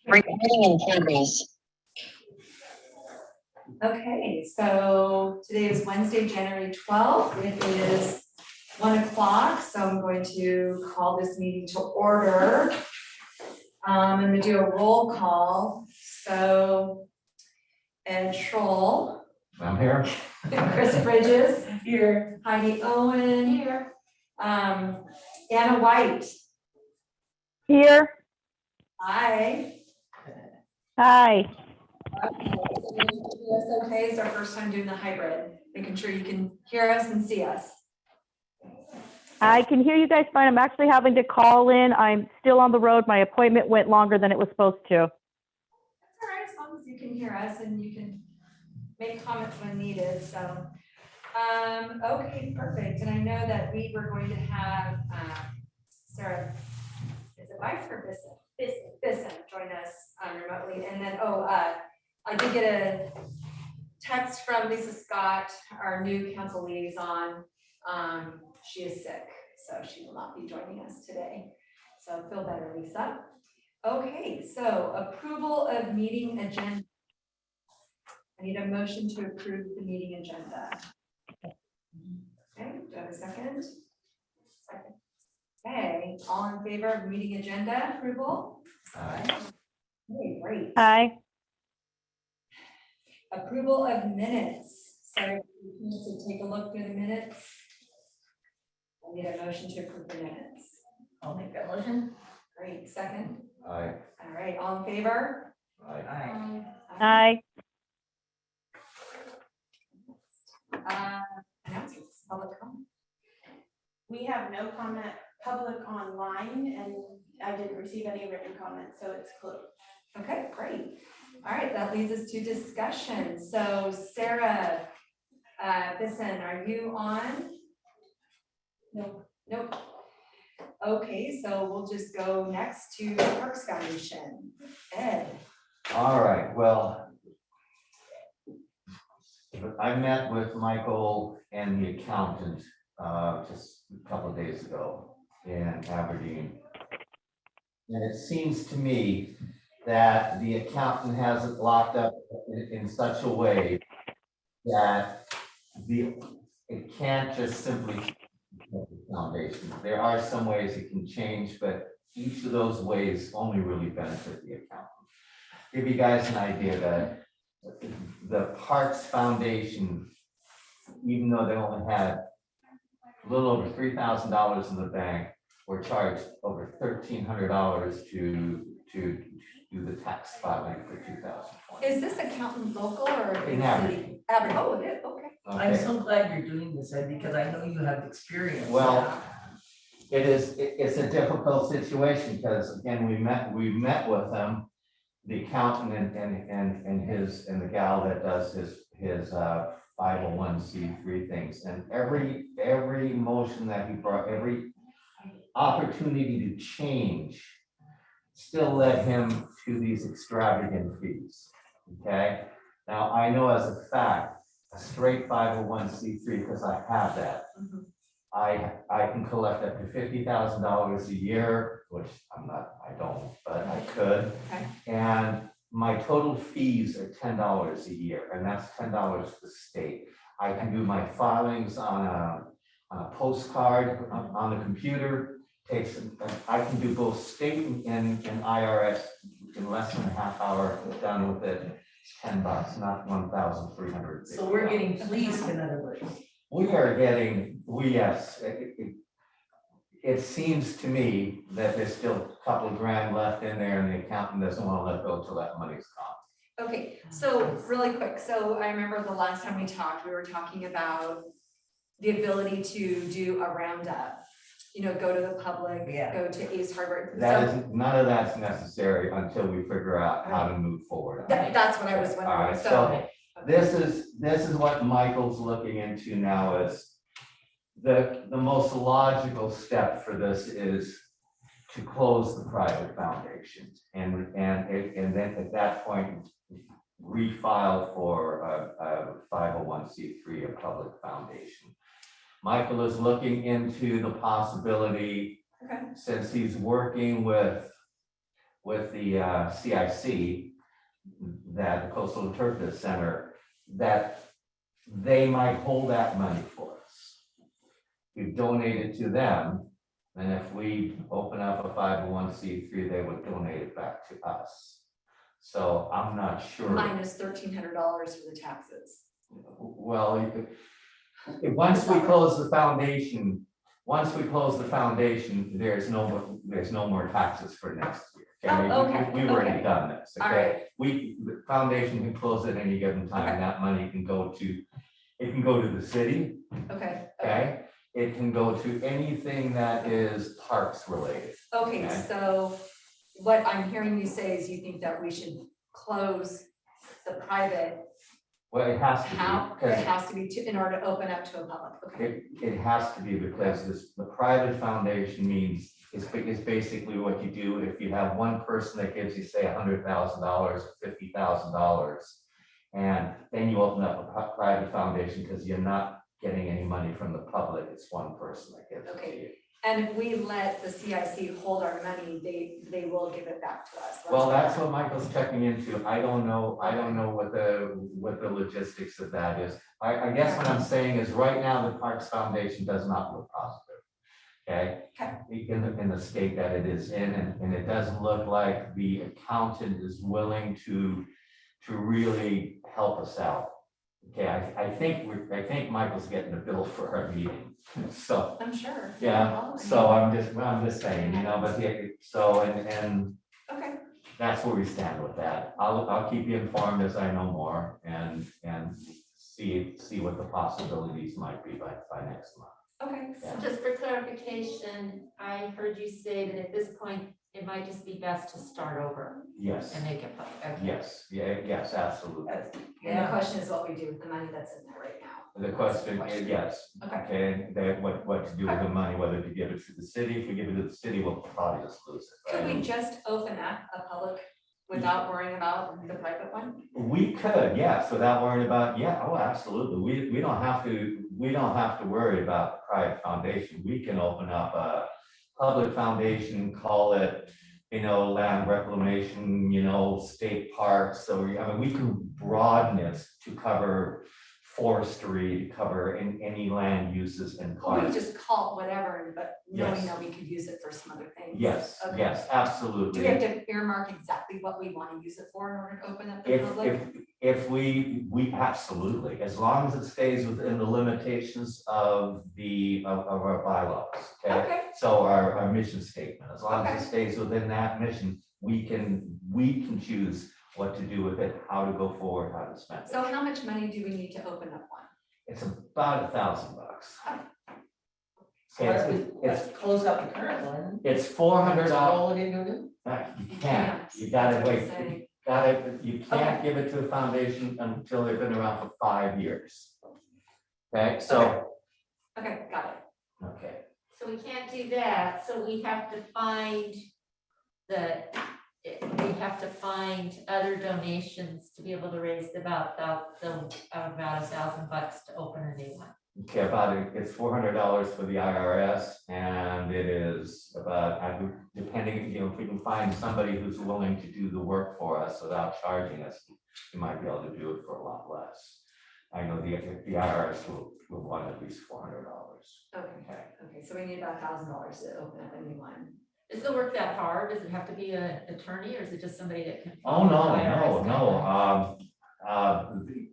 Recording in progress. Okay, so today is Wednesday, January 12th. It is 1 o'clock, so I'm going to call this meeting to order. I'm going to do a roll call. So Ed Troll. I'm here. Chris Bridges. Here. Heidi Owen. Here. Anna White. Here. Hi. Hi. Okay, so that's okay. It's our first time doing the hybrid, making sure you can hear us and see us. I can hear you guys fine. I'm actually having to call in. I'm still on the road. My appointment went longer than it was supposed to. That's all right, as long as you can hear us and you can make comments when needed, so. Okay, perfect, and I know that we were going to have, Sarah, is it wife or Bisson join us remotely, and then, I did get a text from Lisa Scott, our new council liaison. She is sick, so she will not be joining us today, so feel better, Lisa. Okay, so approval of meeting agenda. I need a motion to approve the meeting agenda. Okay, do I have a second? Second. Okay, all in favor of meeting agenda approval? Okay, great. Hi. Approval of minutes. So we need to take a look through the minutes. I need a motion to approve the minutes. I'll make that motion. Great, second. Aye. All right, all in favor? Aye. Aye. Hi. Announcements, public comment. We have no comment public online, and I didn't receive any written comments, so it's closed. Okay, great. All right, that leads us to discussion. So Sarah Bisson, are you on? No. Nope. Okay, so we'll just go next to the Parks Foundation. Ed. All right, well, I met with Michael and the accountant just a couple of days ago in Aberdeen. And it seems to me that the accountant has it locked up in such a way that it can't just simply the foundation. There are some ways it can change, but each of those ways only really benefit the accountant. Give you guys an idea that the Parks Foundation, even though they only had a little over $3,000 in the bank, were charged over $1,300 to do the tax filing for 2020. Is this accountant local or In in Aberdeen. city? Aberdeen, oh, it is, okay. I'm Okay. so glad you're doing this, Ed, because I know you have experience. Well, it's a difficult situation because again, we met with them, the accountant and the gal that does his 501c3 things, and every motion that he brought, every opportunity to change still led him to these extravagant fees. Okay, now I know as a fact, a straight 501c3, because I have that. Mhm. I can collect up to $50,000 a year, which I don't, but I could. Okay. And my total fees are $10 a year, and that's $10 to the state. I can do my filings on a postcard on the computer. I can do both state and IRS in less than a half hour, done with it. It's $10, not 1,300. So we're getting fleeced, in other words. We are getting, yes, it seems to me that there's still a couple of grand left in there and the accountant doesn't want to let go till that money's gone. Okay, so really quick, so I remember the last time we talked, we were talking about the ability to do a roundup. You know, go to the public, Yeah. go to Ace Hardware. That So is, none of that's necessary until we figure out how to move forward. on it. that's what I was All wondering, right, so. so this is what Michael's looking into now is the most logical step for this is to close the private foundation and then at that point refile for a 501c3, a public foundation. Michael is looking into the possibility, Okay. since he's working with with the CIC, that the Coastal Interpretive Center, that they might hold that money for us. We donate it to them, and if we open up a 501c3, they would donate it back to us. So I'm not sure. Minus $1,300 for the taxes. Well, once we close the foundation, there's no more taxes for next year. Oh, okay, We've already okay. done this, All okay? The foundation can close at any given time, Okay. that money can go to, it can go to the city, Okay. okay? It can go to anything that is parks related. Okay, Okay. so what I'm hearing you say is you think that we should close the private, Well, it has to how, be, it because has to be in order to open up to a public, okay? it has to be, because the private foundation means, is basically what you do if you have one person that gives you, say, $100,000 or $50,000. And then you open up a private foundation because you're not getting any money from the public, it's one person that gives it to Okay. you. And if we let the CIC hold our money, they will give it back to us. Well, that's what Michael's checking into. I don't know what the logistics of that is. I guess what I'm saying is right now, the Parks Foundation does not look positive. Okay? In the state that it is in, and it doesn't look like the accountant is willing to really help us out. Okay, I think Michael's getting a bill for our meeting, so. I'm sure. Yeah, so I'm just saying, but and Okay, that's where we stand with that. I'll keep you informed as I know more and see what the possibilities might be by next month. okay. Yeah. Just for clarification, I heard you say that at this point, it might just be best to start over Yes, and make it public. Okay. yes, yes, absolutely. And the Yeah, question is what we do with the money that's in there right now. The question is, yes, Okay, okay, that what to do with the money, whether to give it to the city. If we give it to the city, we'll probably just lose it. could right? we just open up a public without worrying about the private one? We could, yes, without worrying about, absolutely. We don't have to worry about the private foundation. We can open up a public foundation, call it, land reclamation, state parks. So we can broaden it to cover forestry, to cover any land uses and Or we parks. just call it whatever, but knowing Yes. that we could use it for some other things? Yes, Okay. yes, Do absolutely. we have to earmark exactly what we want to use it for in order to open up the public? If we absolutely, as long as it stays within the limitations of our bylaws, okay? Okay, So our mission statement, as long as Okay. it stays within that mission, we can choose what to do with it, how to go forward, how to spend so it. how much money do we need to open up one? It's about $1,000. so why don't we, It's let's close out the current one. it's $400. Roll it into a new. You can't, you gotta wait. Say, You can't give it to a foundation until they've been around for 5 years. Okay, so, Okay, got it. okay, So we can't do that, so we have to find other donations to be able to raise about $1,000 to open a new one. okay, it's $400 for the IRS, and it is about, depending, if we can find somebody who's willing to do the work for us without charging us, we might be able to do it for a lot less. I know the IRS will want at least $400. Okay, okay, so we need about $1,000 to open up a new one. Is the work that hard? Does it have to be an attorney or is it just somebody that can? Oh, follow no, the IRS no,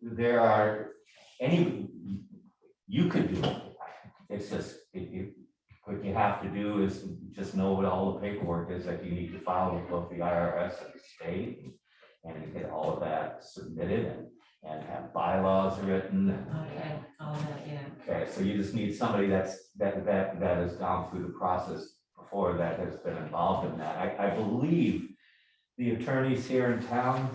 there are you could do it. It's just, what you have to do is just know what all the paperwork is that you need to file with both the IRS and the state. And get all of that submitted and have bylaws written. Okay, all that, yeah. Okay, so you just need somebody that has gone through the process before, that has been involved in that. I believe the attorneys here in town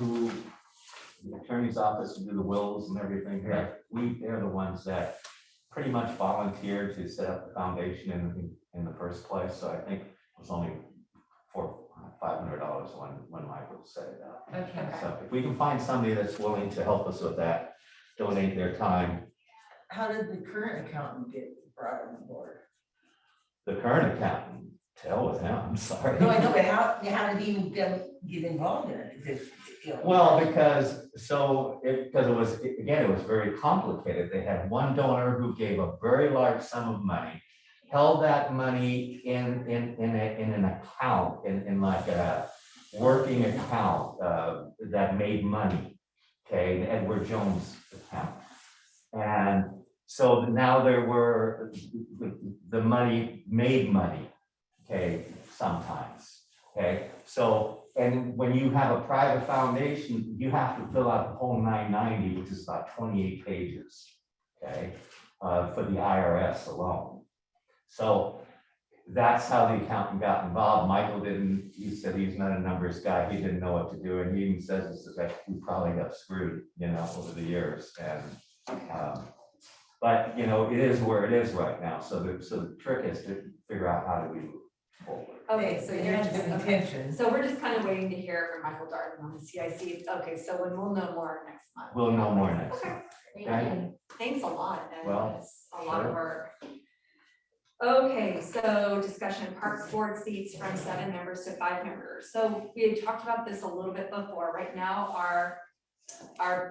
the attorney's office to do the wills and everything here, they're the ones that pretty much volunteered to set up the foundation in the first place. So I think it was only $500 when Michael set it up. Okay. So if we can find somebody that's willing to help us with that, donate their time. How did the current accountant get brought on board? The current accountant, to hell with him, I'm sorry. No, I know, but how did he even get get involved in it, if, you know. Well, because it was, again, it was very complicated. They had one donor who gave a very large sum of money, held that money in an account, in like a working account, that made money, okay, the Edward Jones account. And so now the money made money, okay, sometimes, okay? So, and when you have a private foundation, you have to fill out the whole 990, which is about 28 pages, okay, for the IRS alone. So that's how the accountant got involved. Michael didn't, he said he's not a numbers guy, he didn't know what to do, and he even says this is like, we probably got screwed, you know, over the years, and, but, you know, it is where it is right now, so the trick is to figure out how do we move forward. Okay, so They you're have just, good okay. intentions. So we're just kind of waiting to hear from Michael Darden on the CIC. Okay, so when we'll know more next month. We'll know more next Okay, time. Okay. thanks a lot, and Well, it's a lot of sure. work. Okay, so discussion Parks Board seats from 7 members to 5 members. So we had talked about this a little bit before. Right now, our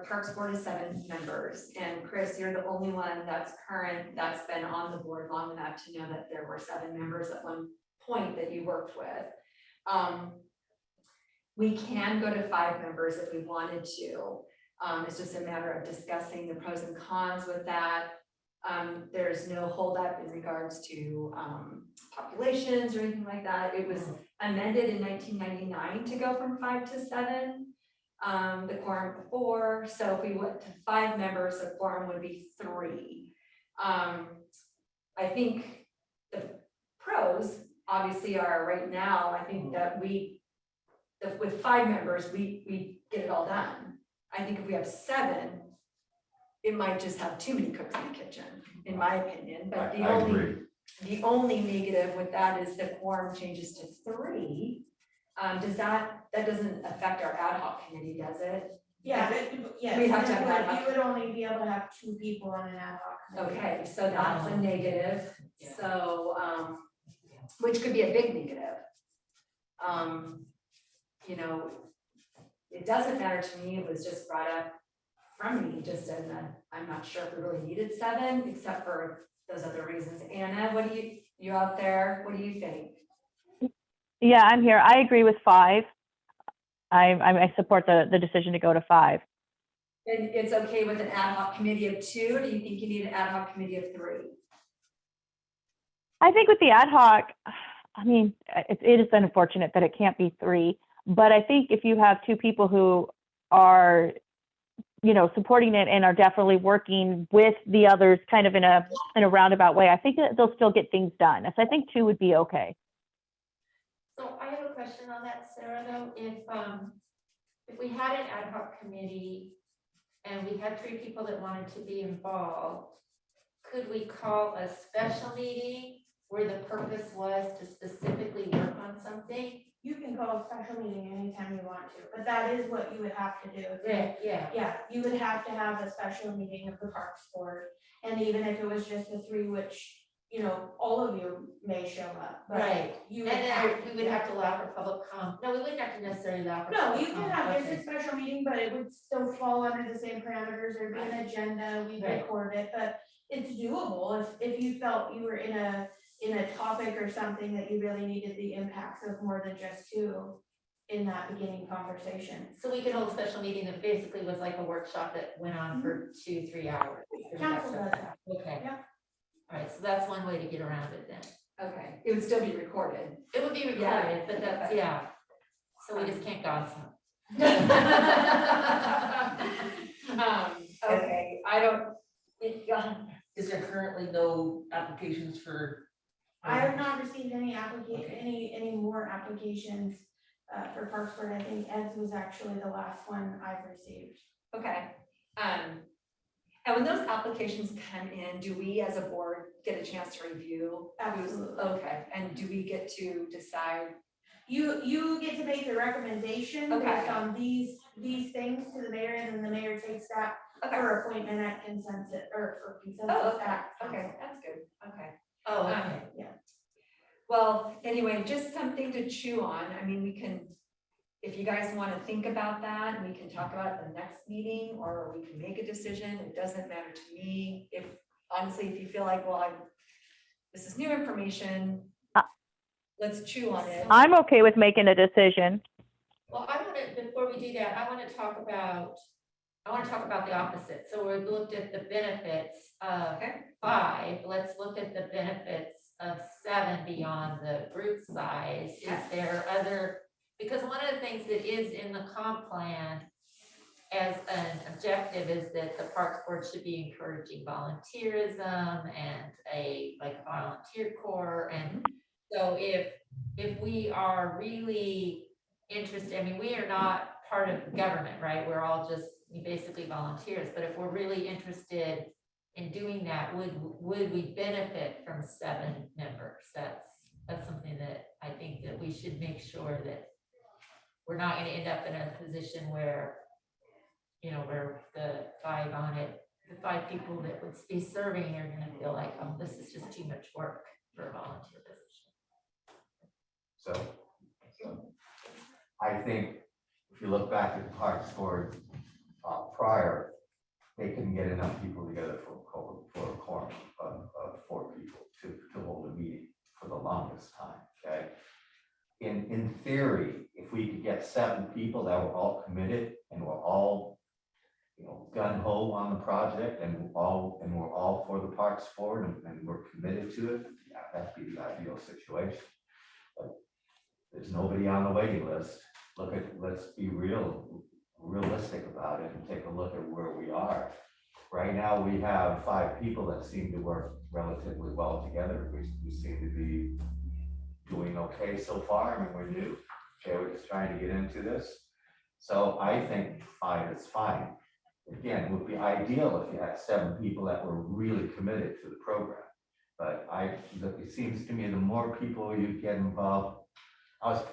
Parks Board is 7 members, and Chris, you're the only one that's current, that's been on the board long enough to know that there were 7 members at one point that you worked with. We can go to 5 members if we wanted to. It's just a matter of discussing the pros and cons with that. There's no holdup in regards to populations or anything like that. It was amended in 1999 to go from 5 to 7. The quorum before, so if we went to 5 members, the quorum would be 3. I think the pros obviously are right now, I think that with 5 members, we get it all done. I think if we have 7, it might just have too many cooks in the kitchen, in my opinion, but I agree. the only negative with that is the quorum changes to 3. That doesn't affect our ad hoc committee, does it? Yeah, yes, We have to have it ad would- hoc. you would only be able to have 2 people on an ad hoc committee. Okay, so that's a negative, Yeah. so, which could be a big negative. You know, it doesn't matter to me, it was just brought up from me, just in that I'm not sure if we really needed 7, except for those other reasons. Anna, what do you out there, what do you think? Yeah, I'm here. I agree with 5. I support the decision to go to 5. And it's okay with an ad hoc committee of 2, or do you think you need an ad hoc committee of 3? I think with the ad hoc, I mean, it is unfortunate that it can't be 3, but I think if you have 2 people who are, you know, supporting it and are definitely working with the others kind of in a roundabout way, I think that they'll still get things done. So I think 2 would be okay. So I have a question on that, Sarah, though, if we had an ad hoc committee and we had 3 people that wanted to be involved, could we call a special meeting where the purpose was to specifically work on something? You can call a special meeting anytime you want to, but that is what you would have to do. Yeah. Yeah, you would have to have a special meeting of the Parks Board, and even if it was just the 3, which, you know, all of you may show up, but Right, you and would then have. we would have to allow for public comment. No, we wouldn't have to necessarily allow for. No, public you can comment. have just Okay. a special meeting, but it would still fall under the same parameters, there'd be an agenda, we Right. record it, but it's doable if you felt you were in a topic or something that you really needed the impacts of more than just 2 in that beginning conversation. So we could hold a special meeting that basically was like a workshop that went on for 2-3 hours. Council does that. Okay. Yeah. All right, so that's one way to get around it then. Okay, it would still be recorded. It would be recorded, Yeah. but that's, yeah. So we just can't gossip. Okay, I don't, Is there currently no applications for? I have not received any any more applications for Parks Board. I think Ed's was actually the last one I've received. okay. And when those applications come in, do we as a board get a chance to review? Absolutely. Okay, and do we get to decide? You get to make the recommendation Okay. based on these things to the mayor, and then the mayor takes that Okay. for appointment at consensus, or for consensus Oh, okay, at. okay, that's good, okay. Oh, okay. Well, anyway, just something to chew on. I mean, we can if you guys want to think about that, we can talk about it at the next meeting, or we can make a decision. It doesn't matter to me. If, honestly, if you feel like, well, this is new information, let's chew on it. I'm okay with making a decision. Well, I want to, before we do that, I want to talk about the opposite. So we looked at the benefits of Okay. 5. Let's look at the benefits of 7 beyond the group size. Is there other, because one of the things that is in the comp plan as an objective is that the Parks Board should be encouraging volunteerism and a volunteer corps. And so if we are really interested, I mean, we are not part of government, right? We're all just basically volunteers, but if we're really interested in doing that, would we benefit from 7 members? That's something that I think that we should make sure that we're not gonna end up in a position where, you know, where the 5 on it, the 5 people that would be serving are gonna feel like, oh, this is just too much work for a volunteer position. So I think if you look back at the Parks Board prior, they couldn't get enough people together for a quorum of 4 people to hold a meeting for the longest time, okay? In theory, if we could get 7 people that were all committed and were all, you know, gun ho on the project and we're all for the Parks Board and we're committed to it, yeah, that'd be the ideal situation. But there's nobody on the waiting list. Let's be realistic about it and take a look at where we are. Right now, we have 5 people that seem to work relatively well together. We seem to be doing okay so far. I mean, we're new. Okay, we're just trying to get into this. So I think 5 is fine. Again, it would be ideal if you had 7 people that were really committed to the program. But it seems to me the more people you get involved, I was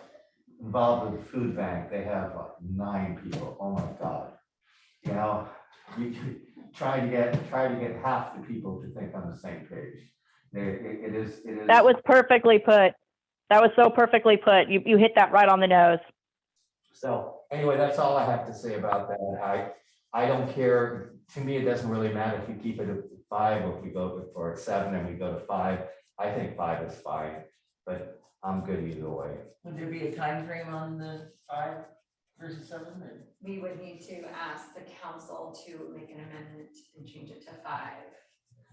involved with the food bank. They have 9 people. Oh my God. You know, you try to get half the people to think on the same page. It is. That was perfectly put. That was so perfectly put. You hit that right on the nose. So anyway, that's all I have to say about that. I don't care. To me, it doesn't really matter if you keep it at 5 or if we go for 7 and we go to 5. I think 5 is fine, but I'm good either way. Would there be a time frame on the 5 versus 7? Or? We would need to ask the council to make an amendment and change it to 5.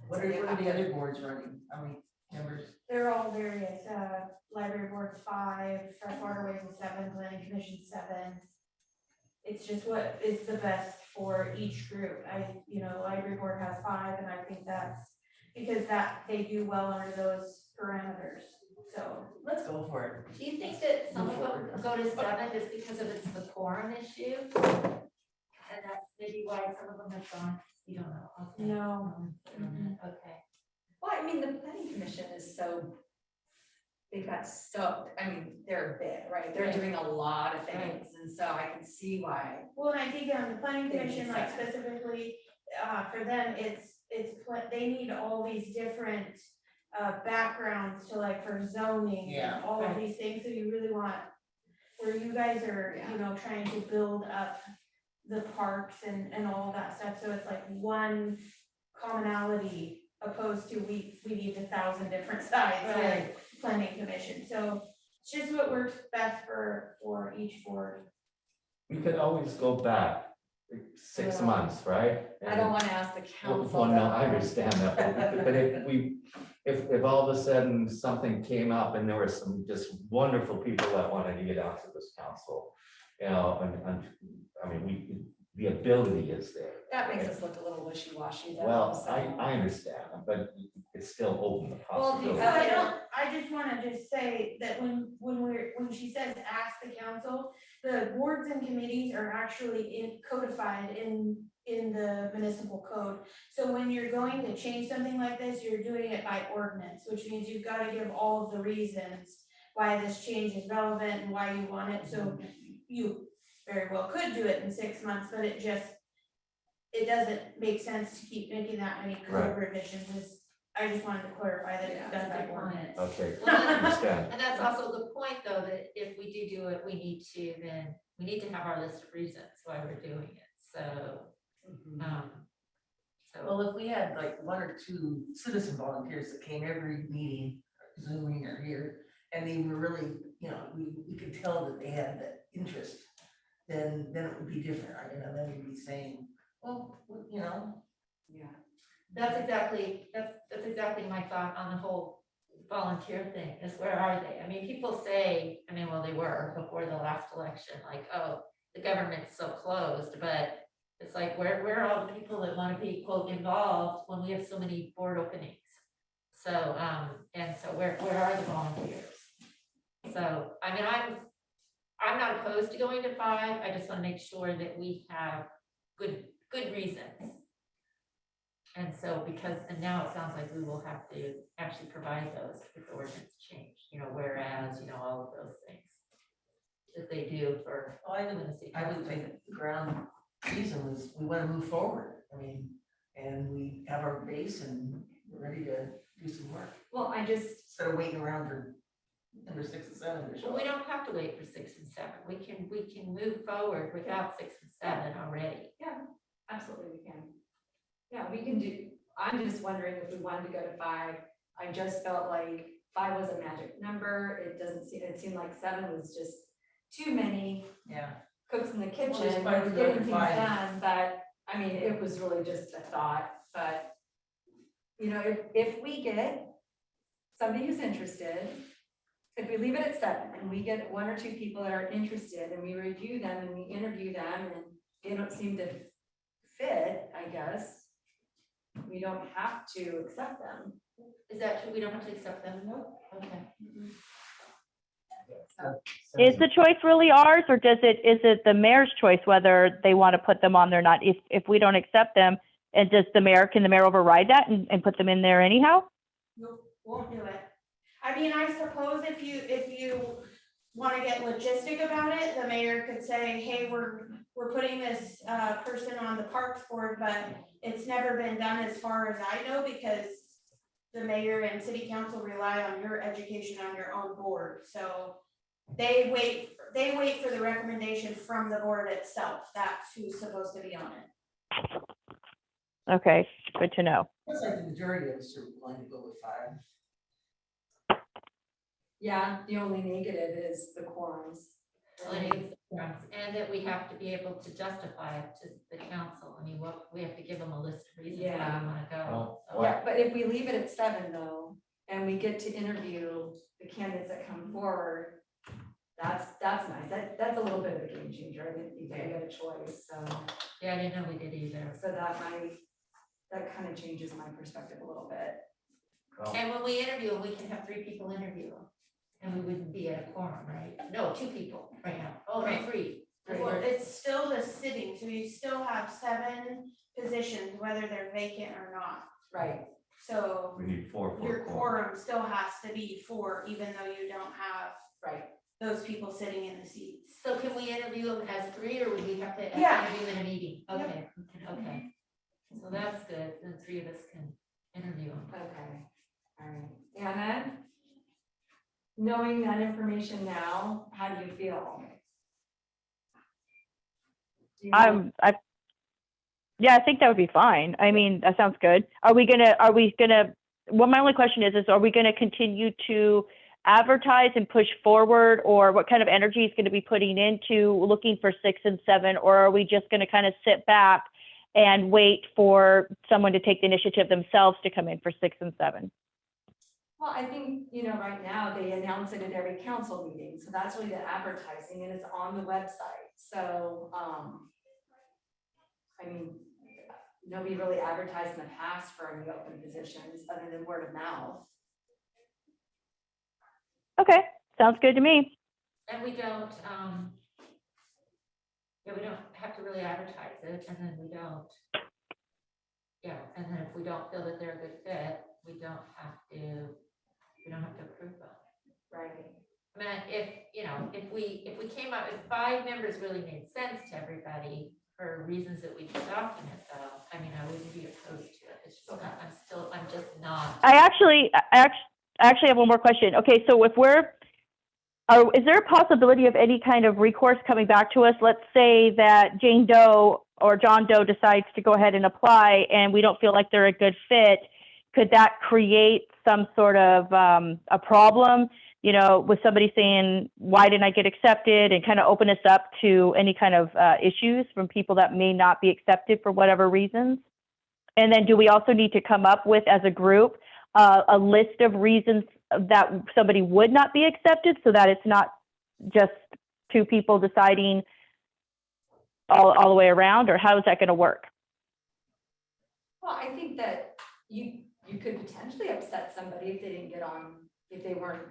What are the other boards running? How many members? They're all various, library board's 5, freshwater ways is 7, planning commission 7. It's just what is the best for each group. The library board has 5, and I think that's because they do well under those parameters. So Let's go for it. Do you think that some of them go to 7 just because of it's the quorum issue? And that's maybe why some of them have gone, you don't know. Okay. No. Okay. Well, I mean, the planning commission is they're big, right? They're doing a lot of things, and so I can see why. Well, and I think the planning They need commission, like 7. specifically, for them, they need all these different backgrounds to for zoning Yeah, and all of these things, so you really want, where you guys are, trying to build up the parks and all that stuff, so it's like one commonality opposed to we need 1,000 different sides, Right. planning commission, so it's just what works best for each board. We could always go back 6 months, right? I don't want to ask the council. Well, no, I understand that, but if all of a sudden something came up and there were some just wonderful people that wanted to get onto this council, and I mean, the ability is there. That makes us look a little wishy-washy though. Well, so. I understand, but it's still open the Well, possibility. So I just wanna say that when she says ask the council, the boards and committees are actually codified in the municipal code. So when you're going to change something like this, you're doing it by ordinance, which means you've gotta give all of the reasons why this change is relevant and why you want it, so you very well could do it in 6 months, but it doesn't make sense to keep making that many code revisions. I just wanted to clarify that it's done by ordinance. Okay, Well, understand. And that's also the point, though, that if we do do it, we need to have our list of reasons why we're doing it, so, so. Well, if we had like one or two citizen volunteers that came every meeting, Zooming or here, and they were really, we could tell that they had that interest, then it would be different, then we'd be saying, well, Yeah. That's exactly my thought on the whole volunteer thing, is where are they? I mean, people say, well, they were before the last election, like, oh, the government's so closed, but it's like, where are all the people that want to be, quote, involved when we have so many board openings? So, and so where are the volunteers? So, I'm not opposed to going to 5, I just want to make sure that we have good reasons. And so and now it sounds like we will have to actually provide those if the ordinance change, whereas, all of those things that they do for. I would think the ground reason was we want to move forward, and we have our base and we're ready to do some work, Well, instead of waiting around for number 6 and 7 to show Well, we up. don't have to wait for 6 and 7. We can move forward without 6 and 7 already. absolutely we can. Yeah, we can do, I'm just wondering if we wanted to go to 5. I just felt like 5 was a magic number. It seemed like 7 was just too many Yeah. cooks in the it's kitchen, fine to go getting to things 5. done, but, it was really just a thought, but, if we get somebody who's interested, if we leave it at 7 and we get 1 or 2 people that are interested and we review them and we interview them and they don't seem to fit, I guess, we don't have to accept them. Is that true? We don't have to accept them? No. Okay. Is the choice really ours, or is it the mayor's choice whether they want to put them on there or not? If we don't accept them, and can the mayor override that and put them in there anyhow? Nope, won't do it. I suppose if you wanna get logistic about it, the mayor could say, hey, we're putting this person on the parks board, but it's never been done as far as I know, because the mayor and city council rely on your education on your own board, so they wait for the recommendation from the board itself. That's who's supposed to be on it. Okay, good to know. Looks like the majority of us are going to go with 5. Yeah, the only negative is the quorums. And that we have to be able to justify it to the council. We have to give them a list of reasons why Yeah. we want to go. Well, So- Yeah, but if we leave it at 7 though, and we get to interview the candidates that come forward, that's nice. That's a little bit of a game changer. I didn't think I got a choice, so Yeah, I didn't know we did either. that kind of changes my perspective a little bit. well, And when we interview, we can have 3 people interview them. And we wouldn't be at a quorum, right? No, 2 people right now. Oh, no, 3. Well, it's still the sitting, so you still have 7 positions, whether they're vacant or not. Right. So we need 4 for your a quorum. quorum still has to be 4, even though you don't have Right. those people sitting in the seats. So can we interview them as 3, or would we have to Yeah. interview them in a meeting? Yep. Okay, okay. So that's good. The 3 of us can interview them. Okay. All right. Anna, knowing that information now, how do you feel? Yeah, I think that would be fine. That sounds good. Well, my only question is are we gonna continue to advertise and push forward, or what kind of energy is gonna be putting into looking for 6 and 7, or are we just gonna kind of sit back and wait for someone to take the initiative themselves to come in for 6 and 7? Well, I think, right now they announce it at every council meeting, so that's really the advertising and it's on the website. So, nobody really advertised in the past for any open positions other than word of mouth. Okay, sounds good to me. And we don't have to really advertise it, and then we don't. Yeah, and then if we don't feel that they're a good fit, we don't have to approve them. Right. If we came up, if 5 members really made sense to everybody for reasons that we could document though, I wouldn't be opposed to it. It's just not, I'm just not. I actually have one more question. Okay, so if is there a possibility of any kind of recourse coming back to us? Let's say that Jane Doe or John Doe decides to go ahead and apply and we don't feel like they're a good fit. Could that create some sort of a problem, you know, with somebody saying, why didn't I get accepted, and kind of open us up to any kind of issues from people that may not be accepted for whatever reasons? And then do we also need to come up with, as a group, a list of reasons that somebody would not be accepted, so that it's not just two people deciding all the way around, or how is that going to work? Well, I think that you could potentially upset somebody if they didn't get on, if they weren't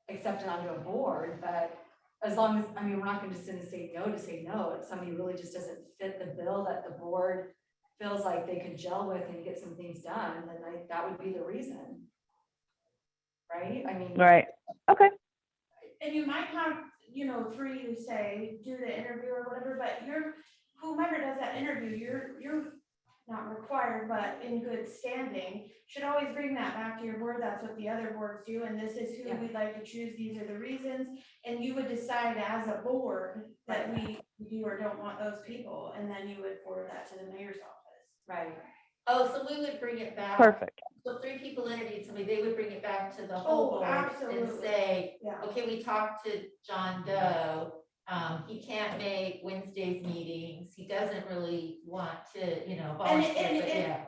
accepted onto a board, but as long as, I mean, we're not gonna just say no to say no. If somebody really just doesn't fit the bill that the board feels like they could gel with and get some things done, then that would be the reason. Right? I mean. Right. Okay. And you might have, you know, three who say, do the interview or whatever, but whomever does that interview, you're not required, but in good standing, should always bring that back to your board. That's what the other boards do, and this is who Yeah. we'd like to choose, these are the reasons, and you would decide as a board that we do or don't want those people, and then you would forward that to the mayor's office. Right. Oh, so we would bring it back. Perfect. So 3 people interviewed somebody, they would bring it back to the whole board and Absolutely. say, Yeah. okay, we talked to John Doe. He can't make Wednesday's meetings. He doesn't really want to, you know, volunteer, but yeah.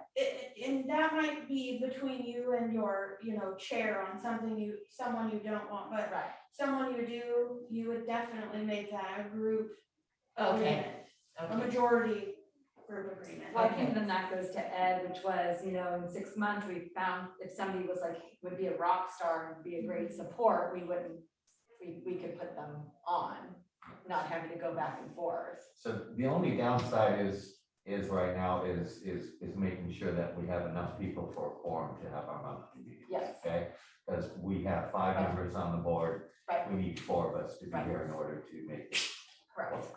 And that might be between you and your, you know, chair on someone you don't want, but Right. someone you do, you would definitely make that a group Okay. agreement, a Okay. majority group agreement. Well, I think then that goes to Ed, which was, you know, in 6 months, we found if somebody was like, would be a rock star and be a great support, we could put them on, not having to go back and forth. So the only downside is right now is making sure that we have enough people for a quorum to have our monthly meetings. Yes. Okay, because we have 5 Right. members on the board. Right. We need 4 of us to be Right. here in order to make it. Correct.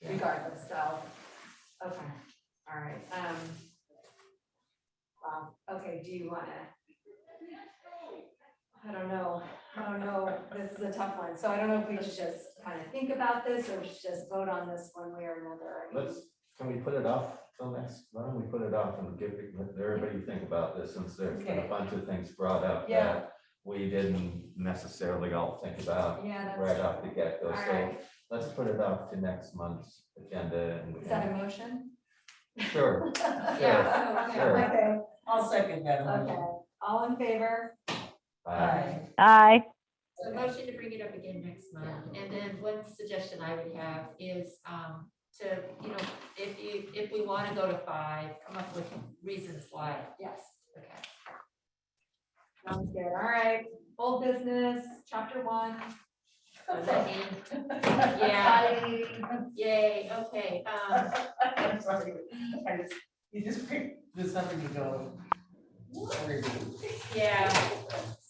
Yeah, regardless, so, okay, all right, wow, okay, do you wanna? I don't know, this is a tough one, so I don't know if we should just kind of think about this, or we should just vote on this one way or another. I mean, Can we put it off till next, why don't we put it off and give everybody think about this, since there's been a Okay. bunch of things brought up Yeah. that we didn't necessarily all think about Yeah, that's. right off the get-go. All So right, let's put it off to next month's agenda and. is that a motion? Sure. Yeah, Sure. okay, I'll second that. okay, all in favor? Bye. Aye. So motion to bring it up again next month, and then one suggestion I would have is, to, you know, if we wanna go to 5, come up with reasons why. Yes, Okay. sounds good, all right, old business, chapter 1. What does that mean? Yeah, yay, okay, I'm sorry. You just pick this up and you go. yeah.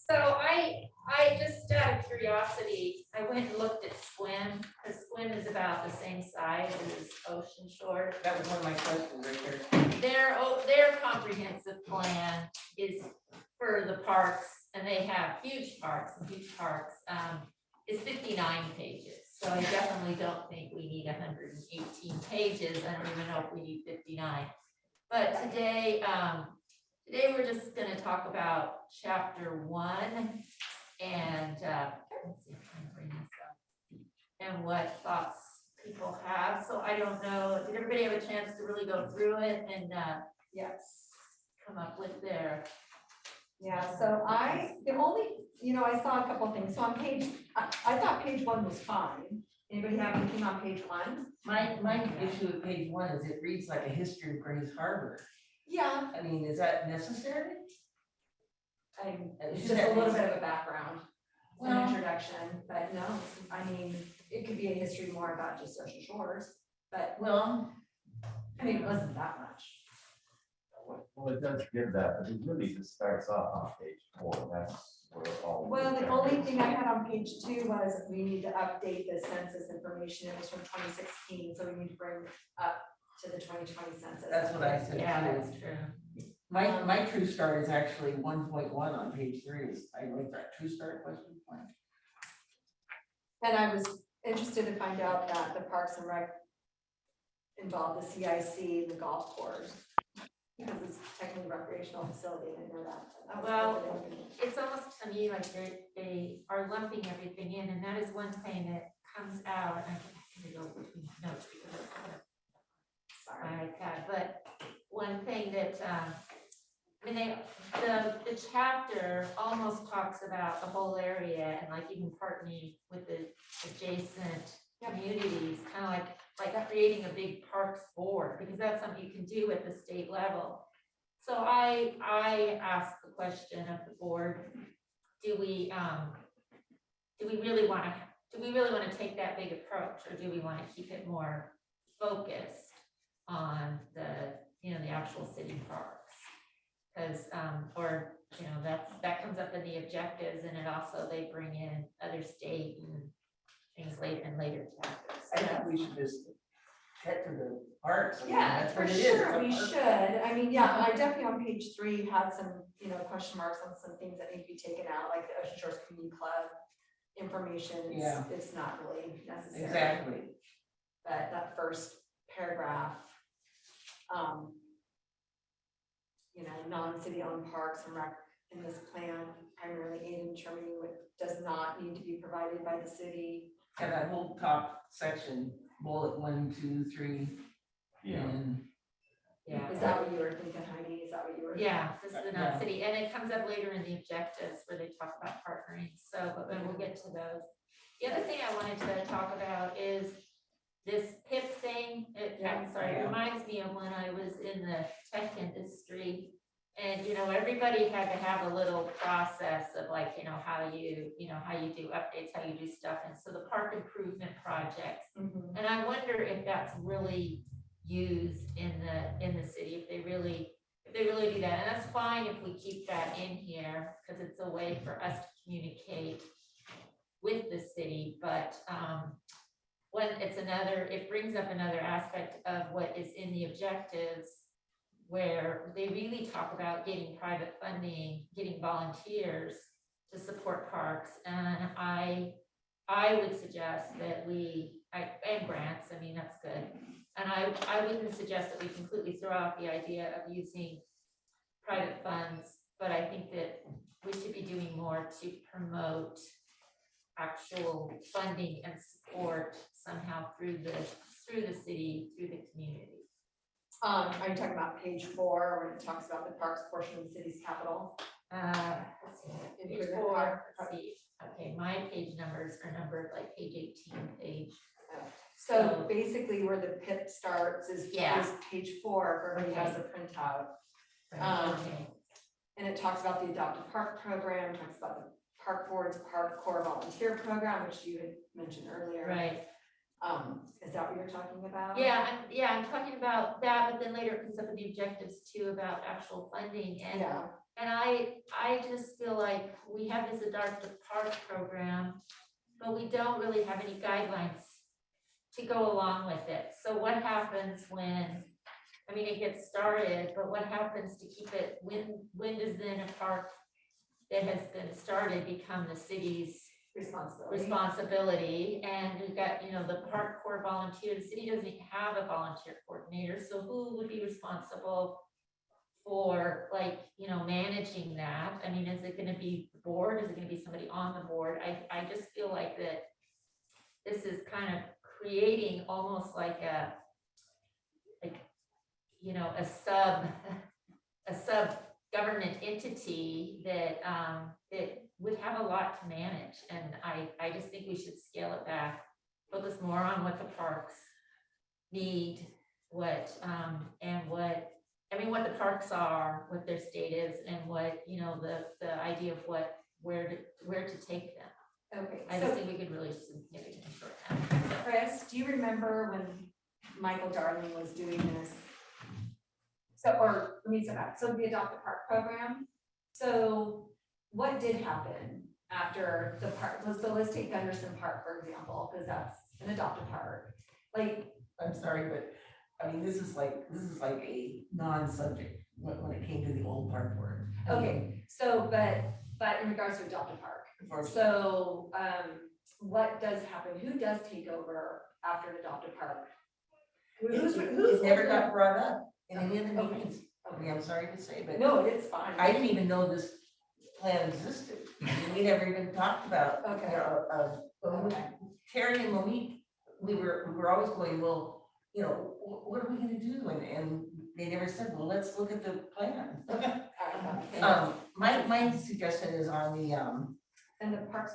So I just out of curiosity, I went and looked at Squim, because Squim is about the same size as Ocean Shore. That was one of my questions right there. Their comprehensive plan is for the parks, and they have huge parks, is 59 pages. So I definitely don't think we need 118 pages. I don't even know if we need 59. But today we're just gonna talk about chapter 1 and, let's see, I'm trying to bring this up. And what thoughts people have. So I don't know, did everybody have a chance to really go through it and, Yes. come up with their? Yeah, so the only, you know, I saw a couple of things, so on page, I thought page 1 was fine. Anybody have anything on page 1? My issue with page 1 is it reads like a history of Grays Harbor. Yeah. I mean, is that necessary? It's just a little bit of a background, an Well- introduction, but no, I mean, it could be a history more about just Ocean Shores, but, Well, I mean, it wasn't that much. Well, it does give that, but it really just starts off on page 4, that's where all. Well, the only thing I had on page 2 was we need to update the census information, it was from 2016, so we need to bring up to the 2020 census. that's what I said. Yeah, too. that's true. My true start is actually 1.1 on page 3. I like that true start question point. And I was interested to find out that the Parks and Rec involved the CIC, the golf course. Because it's technically recreational facility, I know that. but that was Well, what they were doing. It's almost to me like they are lumping everything in, and that is one thing that comes out, and I can go between notes because of Sorry. my iPad, but one thing that, I mean, the chapter almost talks about the whole area and like even partnering with the adjacent communities, kind of like creating a big parks board, because that's something you can do at the state level. So I asked the question of the board, do we really want to take that big approach, or do we want to keep it more focused on the actual city parks? Because, that comes up in the objectives, and it also, they bring in other state and things later chapters. I think we should just head to the parks. I mean, Yeah, that's for what it is, sure, a we park. should. I mean, yeah, I definitely on page 3 had some, question marks on some things that need to be taken out, like the Ocean Shores Community Club information. Yeah. It's not really necessary. Exactly. But that first paragraph, non-city owned parks and rec in this plan primarily aid in determining what does not need to be provided by the city. And that whole top section, bullet 1, 2, 3, Yeah. and Yeah. Is that what you were thinking, Heidi? Is that what you were? Yeah, this is the Yeah. non-city, and it comes up later in the objectives where they talk about partnering, so, but then we'll get to those. The other thing I wanted to talk about is this PIP thing. I'm sorry, it reminds me of when I was in the tech industry. And, everybody had to have a little process of like, how you do updates, how you do stuff. And so the park improvement projects, Mhm. and I wonder if that's really used in the city, if they really do that. And that's fine if we keep that in here, because it's a way for us to communicate with the city, but it brings up another aspect of what is in the objectives, where they really talk about getting private funding, getting volunteers to support parks. And I would suggest that and grants, I mean, that's good. And I wouldn't suggest that we completely throw out the idea of using private funds, but I think that we should be doing more to promote actual funding and support somehow through the city, through the community. Are you talking about page 4 when it talks about the parks portion of the city's capital? Let's see, page Improvement 4, park. let's see, okay, my page numbers are numbered like page 18, page. So basically where the PIP starts is Yeah. is page 4, for everybody has a printout. Okay. And it talks about the adopted park program, talks about the park board's park core volunteer program, which you had mentioned earlier. Right, Is that what you're talking about? I'm talking about that, but then later it comes up in the objectives too about actual funding. And Yeah, And I just feel like we have this adoptive park program, but we don't really have any guidelines to go along with it. So what happens when, it gets started, but what happens to keep it, when does then a park that has been started become the city's responsibility? And we've got, the park core volunteer, the city doesn't even have a volunteer coordinator, so who would be responsible for managing that? Is it gonna be the board? Is it gonna be somebody on the board? I just feel like that this is kind of creating almost like a sub government entity that would have a lot to manage. And I just think we should scale it back, focus more on what the parks need, what the parks are, what their state is, and what, the idea of where to take them. okay, I just so think we could really significantly shorten that. Chris, do you remember when Michael Darling was doing this? Let me step back, so the adopted park program, so what did happen after the park, let's take Gunderson Park, for example, because that's an adopted park. I'm sorry, but this is like a non-subject when it came to the old park board. Okay, so, but in regards to adopted park, For- so, what does happen? Who does take over after an adopted park? It never got brought up in any of the Okay. meetings. I mean, I'm sorry to say, but No, it's fine. I didn't even know this plan existed. We never even talked about, Okay. when we- Terry and Monique, we were always going, well, you know, what are we gonna do? And they never said, well, let's look at the plan. My suggestion is on the, And the Park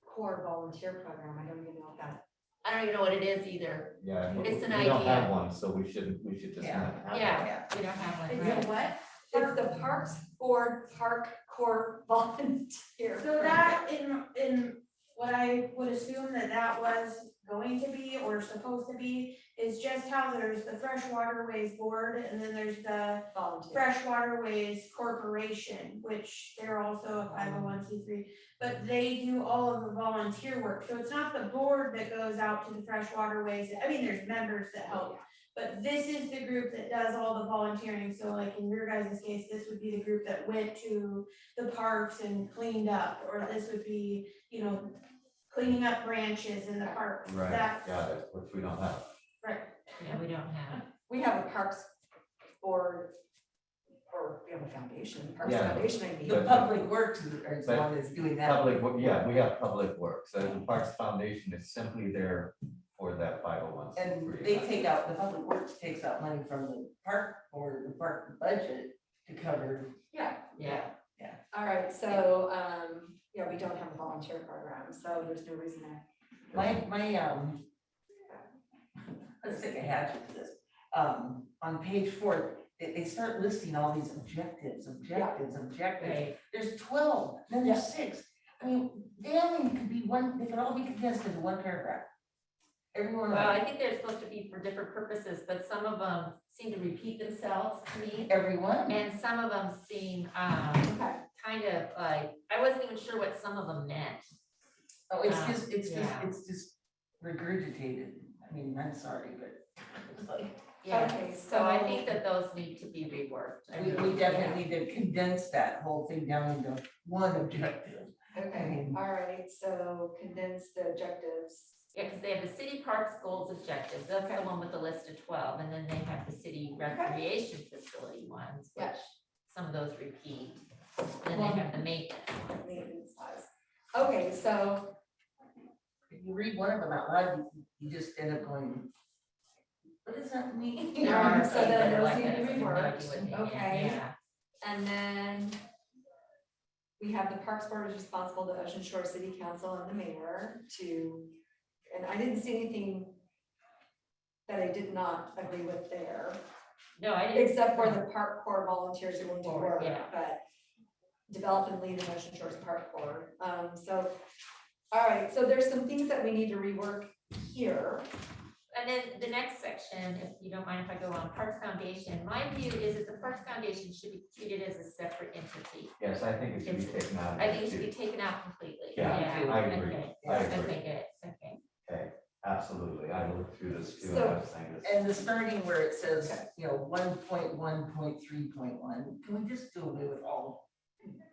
Core Volunteer Program, I don't even know what that. I don't even know what it is either. Yeah. It's an We don't have idea. one, so we should just Yeah. not have it. Yeah, we don't have one. It's right. So what? It's the Parks Board Park Core Volunteer. So that in what I would assume that was going to be or supposed to be is just how there's the Fresh Waterways Board and then there's the Volunteer. Fresh Waterways Corporation, which they're also a 501c3, but they do all of the volunteer work. So it's not the board that goes out to the Fresh Waterways. I mean, there's members that help. But this is the group that does all the volunteering. So like in your guys' case, this would be the group that went to the parks and cleaned up, or this would be, you know, cleaning up branches in the parks. Right, That's got it, which we don't have. right. Yeah, we don't have. We have a Parks Board, or we have a foundation, Parks Yeah. Foundation, I mean. the public works is the But one that's doing that. Yeah, we have public works, so the Parks Foundation is simply there for that 501. And they take out, the public works takes out money from the park or the park budget to cover. Yeah. Yeah. All right, so, yeah, we don't have a volunteer program, so there's no reason to. Let's take a hatchet to this. On page 4, they start listing all these objectives. Right. There's 12, then there's 6. I mean, they only could be one, they could all be condensed into one paragraph. Every one of Well, I them, think they're supposed to be for different purposes, but some of them seem to repeat themselves to me. every one. And some of them seem, Okay. kind of like, I wasn't even sure what some of them meant. Oh, yeah. it's just regurgitated. I mean, I'm sorry, but it's like, Yeah, Okay, so I so- think that those need to be reworked. I we really- definitely need to condense that whole thing down into one objective. Okay, all right, so condense the objectives. Yeah, because they have the city parks goals objectives, that's the one with the list of 12, and then they have the city recreation facility ones, which Yeah. some of those repeat. Then they have the maintenance. Maintenance wise. Okay, so, If you read one of them out loud, you just end up going, what does that mean? There are so some that then are those like need that, to be if you're reworked, working with me, okay. yeah. and then we have the Parks Board is responsible to Ocean Shore City Council and the mayor to, and I didn't see anything that I did not agree with there, No, I didn't. except for the park core volunteers who want to Core, work, yeah. but develop and lead the Ocean Shores Park Board. So, all right, so there's some things that we need to rework here. And then the next section, if you don't mind if I go on, Parks Foundation, my view is that the Parks Foundation should be treated as a separate entity. Yes, I think it should be taken out. of I there, think it should too. be taken out completely. Yeah, I agree. Okay. I agree. Okay, good, okay. Okay, absolutely. I looked through this too. So- I was saying this. And the starting where it says, you know, 1.1.3.1, can we just do away with all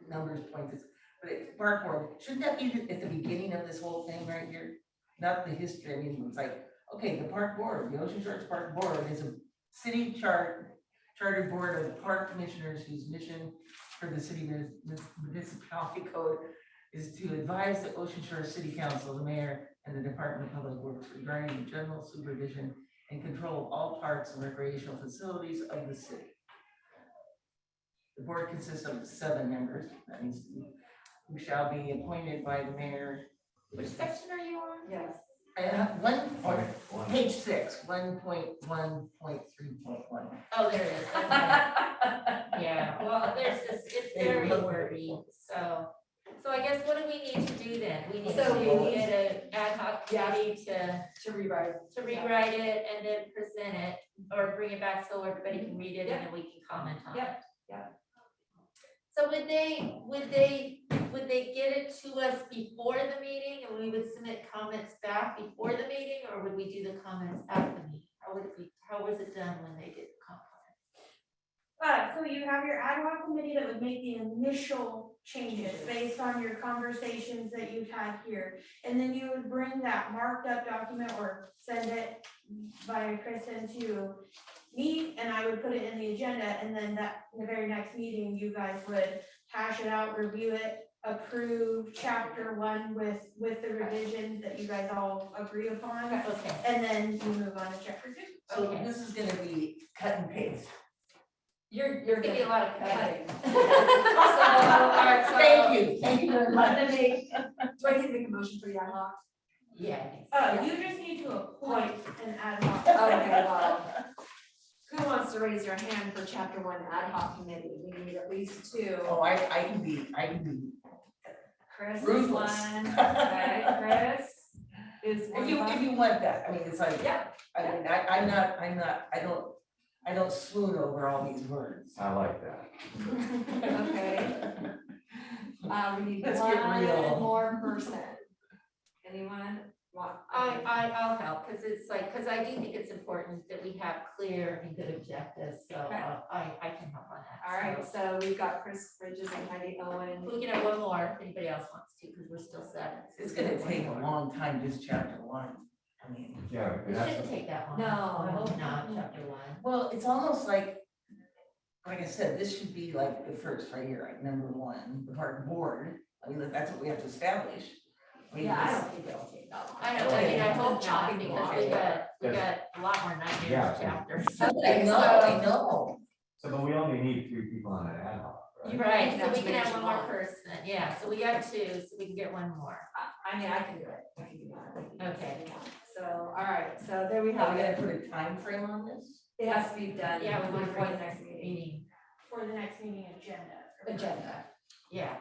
numbers, points? But it's park board, shouldn't that be at the beginning of this whole thing right here? Not the history, I mean, it's like, okay, the park board, the Ocean Shores Park Board is a city chartered board of park commissioners whose mission for the city municipality code is to advise the Ocean Shore City Council, the mayor, and the Department of Public Works regarding the general supervision and control of all parks and recreational facilities of the city. The board consists of 7 members, that means who shall be appointed by the mayor. Which section are you on? Yes. Page 6, 1.1.3.1. Oh, there it is. Okay. Yeah, well, there's this, it's very wordy, so I guess what do we need to do then? We need So to we need- get an ad hoc committee To rewrite. to rewrite it and then present it, or bring it back so everybody can read it and then we can comment on it. Yep, yeah. So would they get it to us before the meeting and we would submit comments back before the meeting, or would we do the comments at the meeting? How was it done when they did the comment? So you have your ad hoc committee that would make the initial changes based on your conversations that you've had here. And then you would bring that marked up document or send it via Kristen to me, and I would put it in the agenda, and then that, the very next meeting, you guys would hash it out, review it, approve chapter 1 with the revisions that you guys all agree upon, Okay, and then you move on to chapter 2. So Okay. this is gonna be cut and paste. You're gonna be a lot of cutting. Thank you very much. Do I need to make a motion for the ad hoc? yeah, I think so. You just need to appoint an ad hoc. Okay, well, who wants to raise their hand for chapter 1 ad hoc committee? We need at least 2. Oh, I can be, Chris is ruthless. one, okay, Chris is one. if you want that, I mean, it's like, Yeah, I mean, I don't swoon over all these words. I like that. okay. We need Let's get real. one more person. Anyone want? I'll help, because it's like, because I do think it's important that we have clear and good objectives, so Okay. I can help on that. All right, so we've got Chris Bridges and Heidi Owen. We can have one more if anybody else wants to, because we're still 7. It's gonna take a long time, just chapter 1. I mean, Yeah, It that's, shouldn't take that long. No. I hope not, chapter 1. well, it's almost like I said, this should be like the first right here, like number 1, the part board. I mean, that's what we have to establish. I mean, Yeah, I this- don't think it'll take that long. I know, I mean, I hope not, Chopping because block. we got a lot more nightmare Yeah. chapters. Okay, I so- know. so, but we only need 3 people on an ad hoc, right? You're Right, so Not we to can have mention one more one. person, yeah, so we got 2, so we can get one more. I mean, I can do it. I can do that. Okay. So, all right, so there we Are have we it. gonna put a time frame on this? It has to be done. Yeah, we want to before bring the next meeting. meeting, For the next meeting agenda. Agenda. yeah.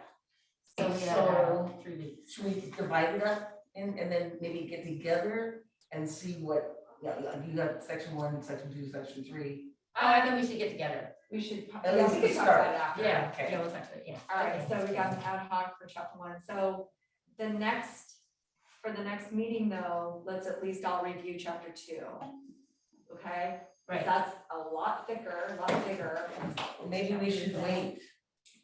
So we have So- 3 weeks. Should we divide it up and then maybe get together and see what, like you got section 1, section 2, section 3? Oh, I think we should get together. We should, At yeah, least we to can talk start. about it after. Yeah, Okay. yeah, we'll talk about it, yeah. All right, so we got an ad hoc for chapter 1. So the next, for the next meeting though, let's at least all review chapter 2. Okay? 'Cause Right, that's a lot thicker, a lot bigger. Maybe we should wait.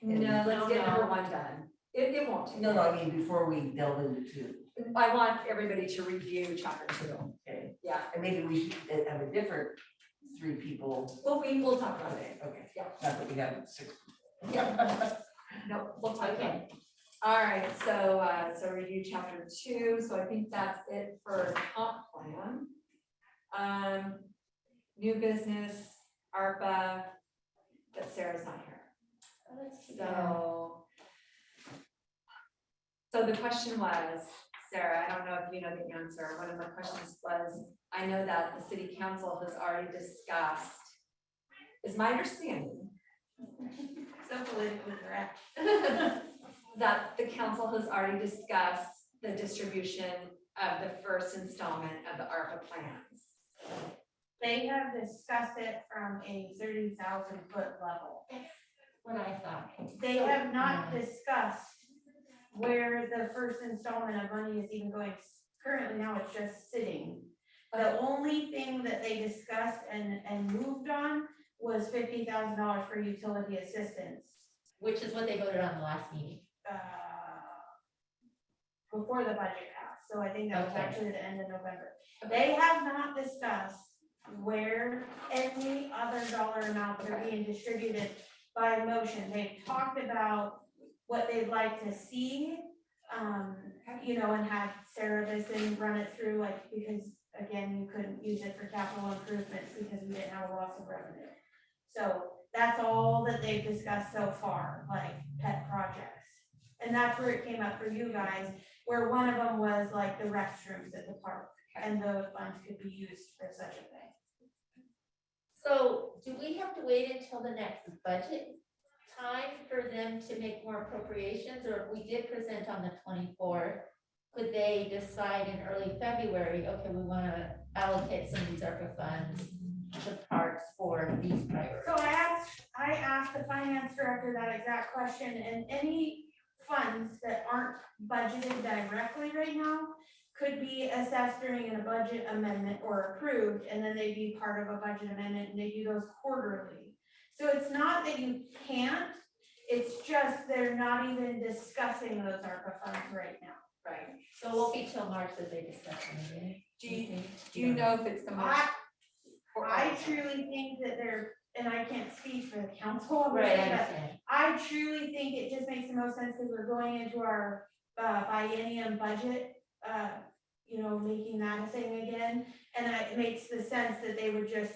No, let's No, get number no. 1 done. It won't take. No, I mean, before we delve into 2. I want everybody to review chapter 2. Okay. Yeah, And maybe we should have a different 3 people. well, we'll talk about it. Okay. Yeah. Not that we have 6. No, we'll talk about it. okay, All right, so review chapter 2, so I think that's it for comp plan. New business, ARPA, but Sarah's not here. So the question was, Sarah, I don't know if you know the answer, one of my questions was, I know that the city council has already discussed, is my understanding, So politically correct. that the council has already discussed the distribution of the first installment of the ARPA plans. They have discussed it from a 30,000 foot level. what I thought. They have not Yeah. discussed where the first installment of money is even going. Currently now it's just sitting. The only thing that they discussed and moved on was $50,000 for utility assistance. Which is what they voted on the last meeting. Before the budget passed, so I think that was Okay. actually the end of November. They have not discussed where any other dollar amounts are being distributed by motion. They've talked about what they'd like to see, and have Sarah Bisson run it through, like, because again, you couldn't use it for capital improvements because we didn't have a loss of revenue. So that's all that they've discussed so far, like pet projects. And that's where it came up for you guys, where one of them was like the restrooms at the park, and those funds could be used for such a thing. So do we have to wait until the next budget time for them to make more appropriations, or if we did present on the 24th, could they decide in early February, okay, we want to allocate some of these ARPA funds to parks for these priorities? So I asked the finance director that exact question, and any funds that aren't budgeted directly right now could be assessed during a budget amendment or approved, and then they'd be part of a budget amendment, and they do those quarterly. So it's not that you can't, it's just they're not even discussing those ARPA funds right now. Right. So it won't be till March that they discuss it again. Do you know if it's the March? I truly think that they're, and I can't speak for the council, Right, I obviously, but understand. I truly think it just makes the most sense because we're going into our biennium budget, making that a thing again. And it makes the sense that they would just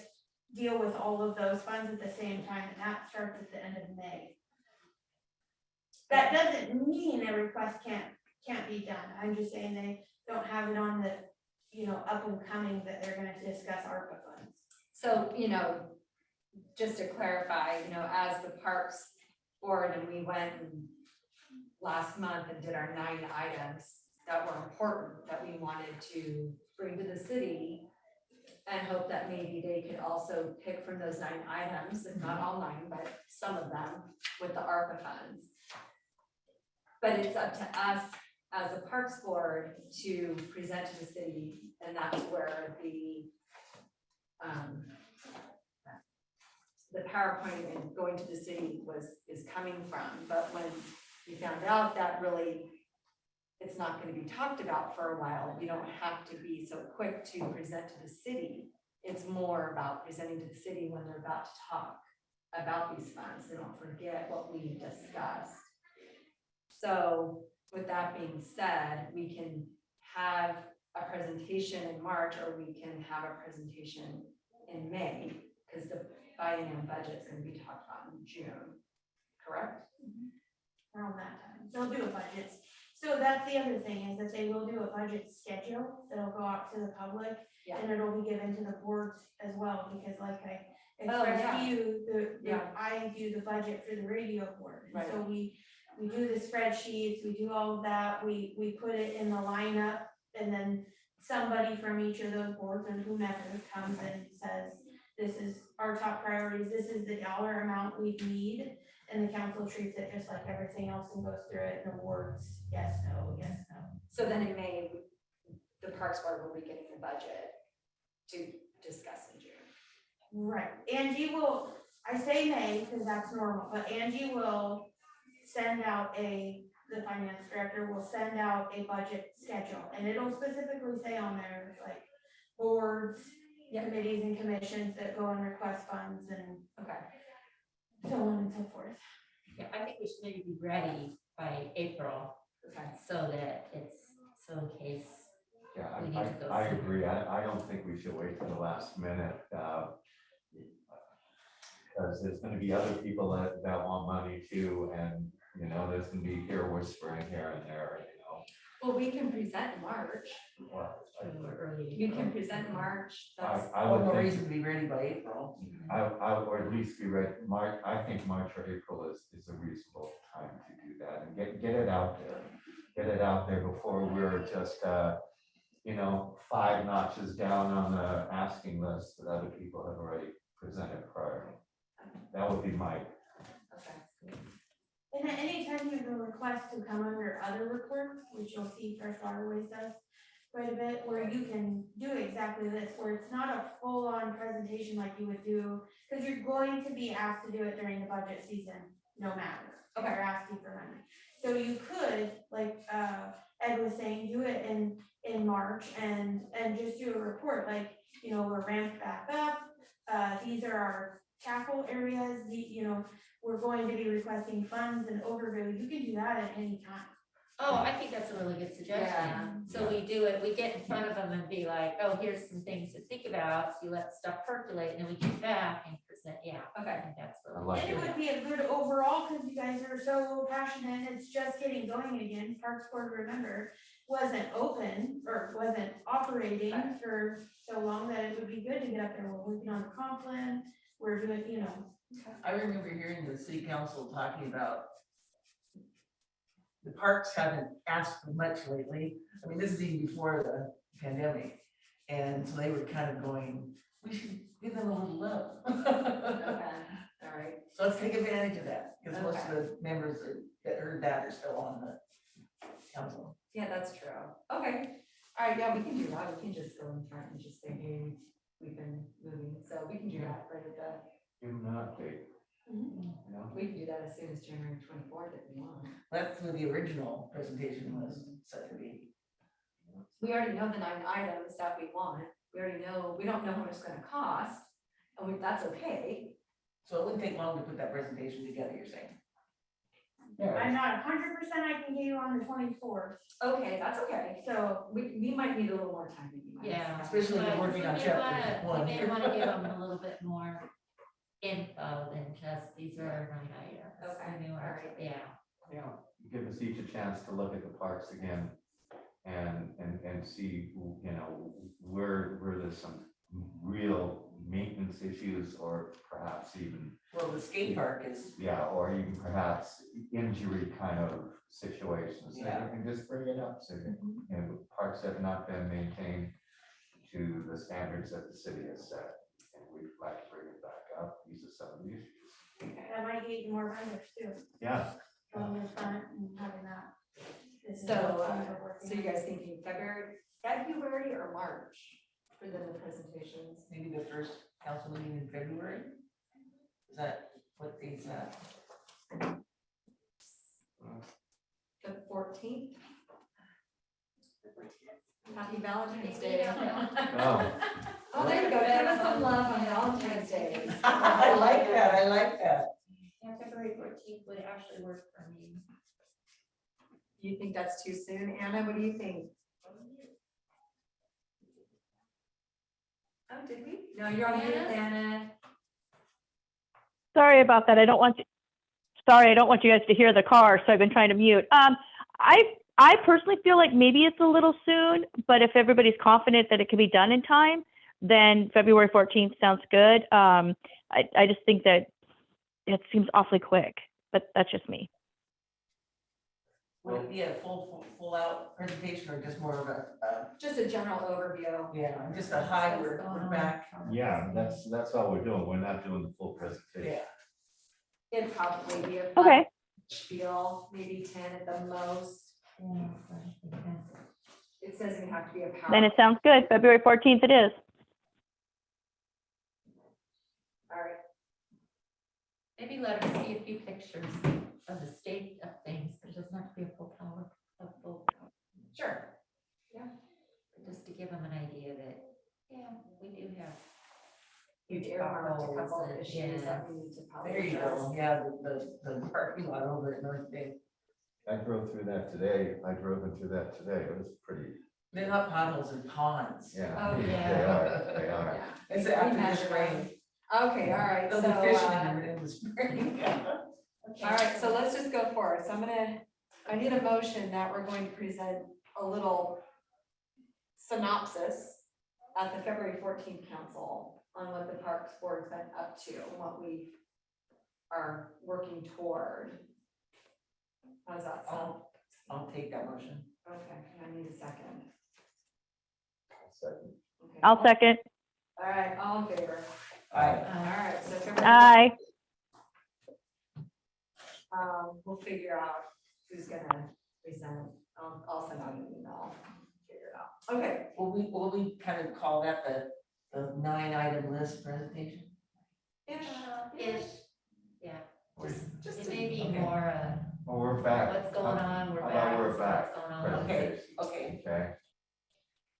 deal with all of those funds at the same time, and that starts at the end of May. That doesn't mean a request can't be done. I'm just saying they don't have it on the, up and coming that they're gonna discuss ARPA funds. So, just to clarify, as the Parks Board, and we went last month and did our 9 items that were important, that we wanted to bring to the city, and hope that maybe they could also pick from those 9 items, if not all 9, but some of them, with the ARPA funds. But it's up to us as a Parks Board to present to the city, and that's where the PowerPoint and going to the city is coming from. But when we found out that really it's not going to be talked about for a while, we don't have to be so quick to present to the city. It's more about presenting to the city when they're about to talk about these funds. They don't forget what we discussed. So with that being said, we can have a presentation in March, or we can have a presentation in May, because the biennial budget is going to be talked about in June, correct? Around that time, they'll do a budget. So that's the other thing, is that they will do a budget schedule that'll go out to the public. Yeah. And it'll be given to the boards as well, because like I Oh, expressed yeah. to you, Yeah. I do the budget for the radio board. And Right. so we do the spreadsheets, we do all of that, we put it in the lineup, and then somebody from each of those boards and whomever comes and says, this is our top priorities, this is the dollar amount we need, and the council treats it just like everything else and goes through it and awards, yes, no, yes, no. So then in May, the Parks Board will be getting the budget to discuss in June. Right, Angie will, I say May, because that's normal, but Angie will send out the finance director will send out a budget schedule, and it'll specifically say on there, like, boards, Yeah. committees and commissions that go and request funds and Okay. so on and so forth. Yeah, I think we should maybe be ready by April, Okay. so that so in case. Yeah, We need to go I through. agree. I don't think we should wait till the last minute. Because there's gonna be other people that want money too, and, there's gonna be ear whispering here and there, Well, we can present in March. Well, Early. You can present in March. That's, I Well, would no think, reason to be ready by April. or at least be ready, I think March or April is a reasonable time to do that, and get it out there. Get it out there before we're just, 5 notches down on the asking list that other people have already presented prior. That would be my, okay. And at any time you have a request to come under other reports, which you'll see Fresh Waterways does quite a bit, where you can do exactly this, where it's not a full-on presentation like you would do, because you're going to be asked to do it during the budget season, no matter. If Okay. you're asking for money. So you could, like, Ed was saying, do it in March and just do a report, like, we're ramped back up. These are our capital areas, we're going to be requesting funds and overview. You can do that at any time. Oh, I think that's a really good suggestion. Yeah. So we do it, we get in front of them and be like, oh, here's some things to think about, so you let stuff percolate, and then we get back and present, yeah. Okay. I think that's I really. like And it it. would be a good overall, because you guys are so passionate, it's just getting going again. Parks Board, remember, wasn't open or wasn't operating for so long that it would be good to get up there. We're working on the comp plan, we're doing, I remember hearing the city council talking about the parks haven't asked for much lately. I mean, this is even before the pandemic. And so they were kind of going, we should give them a little love. Okay, all right. So let's take advantage of that, because most of the members that heard that are still on the council. Yeah, that's true. Okay. All right, yeah, we can do that. We can just go in front and just say, hey, we've been moving, so we can do that right at the. give them an update. Mm-hmm. You know? We can do that as soon as January 24th if we want. That's what the original presentation was set to be. We already know the 9 items that we want. We already know, we don't know how much it's gonna cost, and that's okay. So it wouldn't take long to put that presentation together, you're saying? Yeah, I'm not 100% I can get you on the 24th, Okay, that's okay. so We might need a little more time maybe. Mike. Yeah. Especially if but we're working on you may chapter wanna- one You may here. wanna give them a little bit more info than just, these are our 9 items. Okay, You may wanna- alright. Yeah. yeah, give us each a chance to look at the parks again and see, you know, where there's some real maintenance issues or perhaps even, Well, the skate park is, yeah, or even perhaps injury kind of situations. So Yeah. you can just bring it up, so, you know, parks have not been maintained to the standards that the city has set. And we'd like to bring it back up. These are some of the issues. that might get you more runners too, Yeah. going in front and having that. This is So, what we're working So you on. guys thinking February or March for the presentations? maybe the first council meeting in February? Is that what date's that? The 14th? Happy Valentine's Maybe Day. Oh. Oh, there you go. Give us some love on Valentine's Day. I like that, I like that. Yeah, February 14th would actually work for me. You think that's too soon? Anna, what do you think? Oh, did we? No, you're on mute, Anna. Sorry about that. I don't want you guys to hear the car, so I've been trying to mute. I personally feel like maybe it's a little soon, but if everybody's confident that it can be done in time, then February 14th sounds good. I just think that it seems awfully quick, but that's just me. Would it be a full out presentation or just more of a, Just a general overview. yeah, just a hi, we're back? Yeah, that's all we're doing. We're not doing the full presentation. Yeah. It'd probably be a Okay. spiel, maybe 10 at the most. Yeah, so I think that's- It says it have to be a PowerPoint. Then it sounds good. February 14th it is. All right. Maybe let them see a few pictures of the state of things, but it doesn't have to be a full power, Sure. just to give them an idea that, yeah, we do have. You've earmarked a couple of potholes and- issues yeah. that we need to probably There you address. go, yeah, the parking lot over at North Bay. I drove through that today. It was pretty, They're not potholes, they're ponds. yeah. Oh, They yeah. are, they are. Yeah. It's We after measure this them. rain. Okay, all right, They'll so, be fishing in the spring. all right, so let's just go for it. So I need a motion that we're going to present a little synopsis at the February 14th council on what the Parks Board's been up to, and what we are working toward. How's that sound? I'll take that motion. Okay, I need a second. Second. Okay. I'll second. All right, all in favor? Aye. All right, so February. Aye. We'll figure out who's gonna present. I'll send out an email, figure it out. Okay, Will we kind of call that the 9-item list presentation? ish, Ish, yeah, just it to- may be okay. more, Well, we're back. what's going on, we're How back. about we're what's back? going on. Okay, Presentation. okay.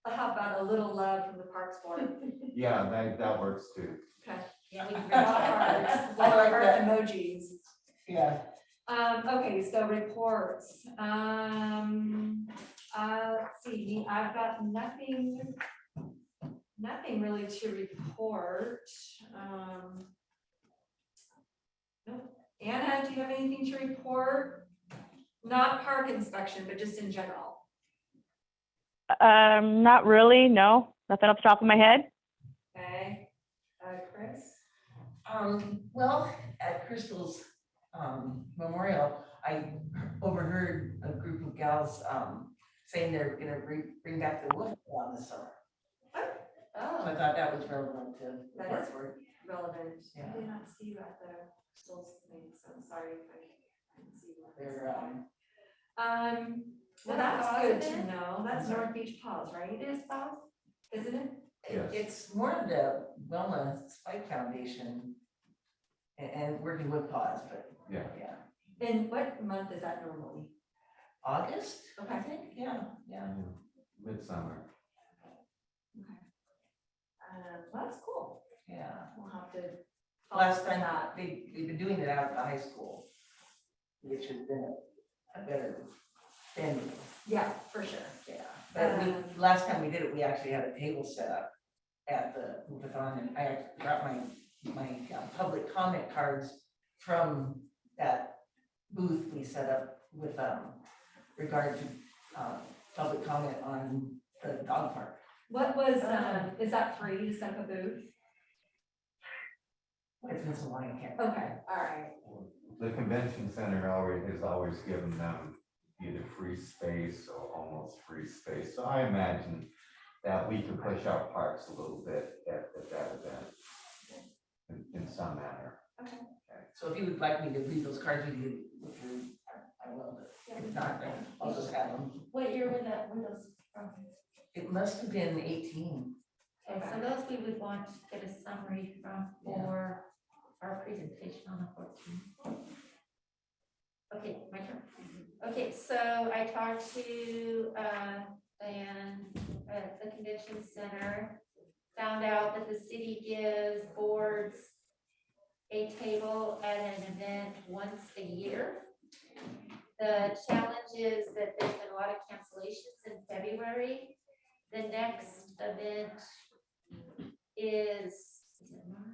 Okay, How about a little love from the Parks Board? yeah, that works too. Okay. Yeah, we can Love reach out. hearts, I like heart that. emojis. Yeah. Okay, so reports, let's see, I've got nothing really to report. Nope. Anna, do you have anything to report? Not park inspection, but just in general. Not really, no. Nothing off the top of my head. Okay, Chris? Well, at Crystal's memorial, I overheard a group of gals saying they're gonna bring back the wolf lawn this summer. So I Oh, thought that was relevant to the That park is board. relevant. Yeah. I did not see you at the Souls thing, so I'm sorry if I didn't see you. They're Well, That that's Paws, good isn't to it? know. That's I'm sorry. North Beach Paws, right? it is Bob? Isn't it? Yes. It's more of the Wilma Spike Foundation. and working with pause, but Yeah. yeah. And what month is that normally? August, I Okay. think, yeah. Midsummer. Well, that's cool. Yeah. We'll have to. Last follow time, that. they've been doing it out at the high school, which has been a better venue. Yeah, for sure. Yeah, but last time we did it, we actually had a table set up at the Move-a-thon, and I actually brought my public comment cards from that booth we set up with, regard to, public comment on the dog park. What was, is that free to set up a booth? It's been so long, I can't. Okay, all right. The convention center has always given them either free space or almost free space. So I imagine that we can push our parks a little bit at that event in some manner. So if you would like me to read those cards with you, I will, but if not, then I'll just add them. What year were those from? It must have been 18. Okay, so those we would want to get a summary from for our presentation on the 14th. Okay, my turn. Okay, so I talked to Diane at the convention center, found out that the city gives boards a table at an event once a year. The challenge is that there's been a lot of cancellations in February. The next event is it March?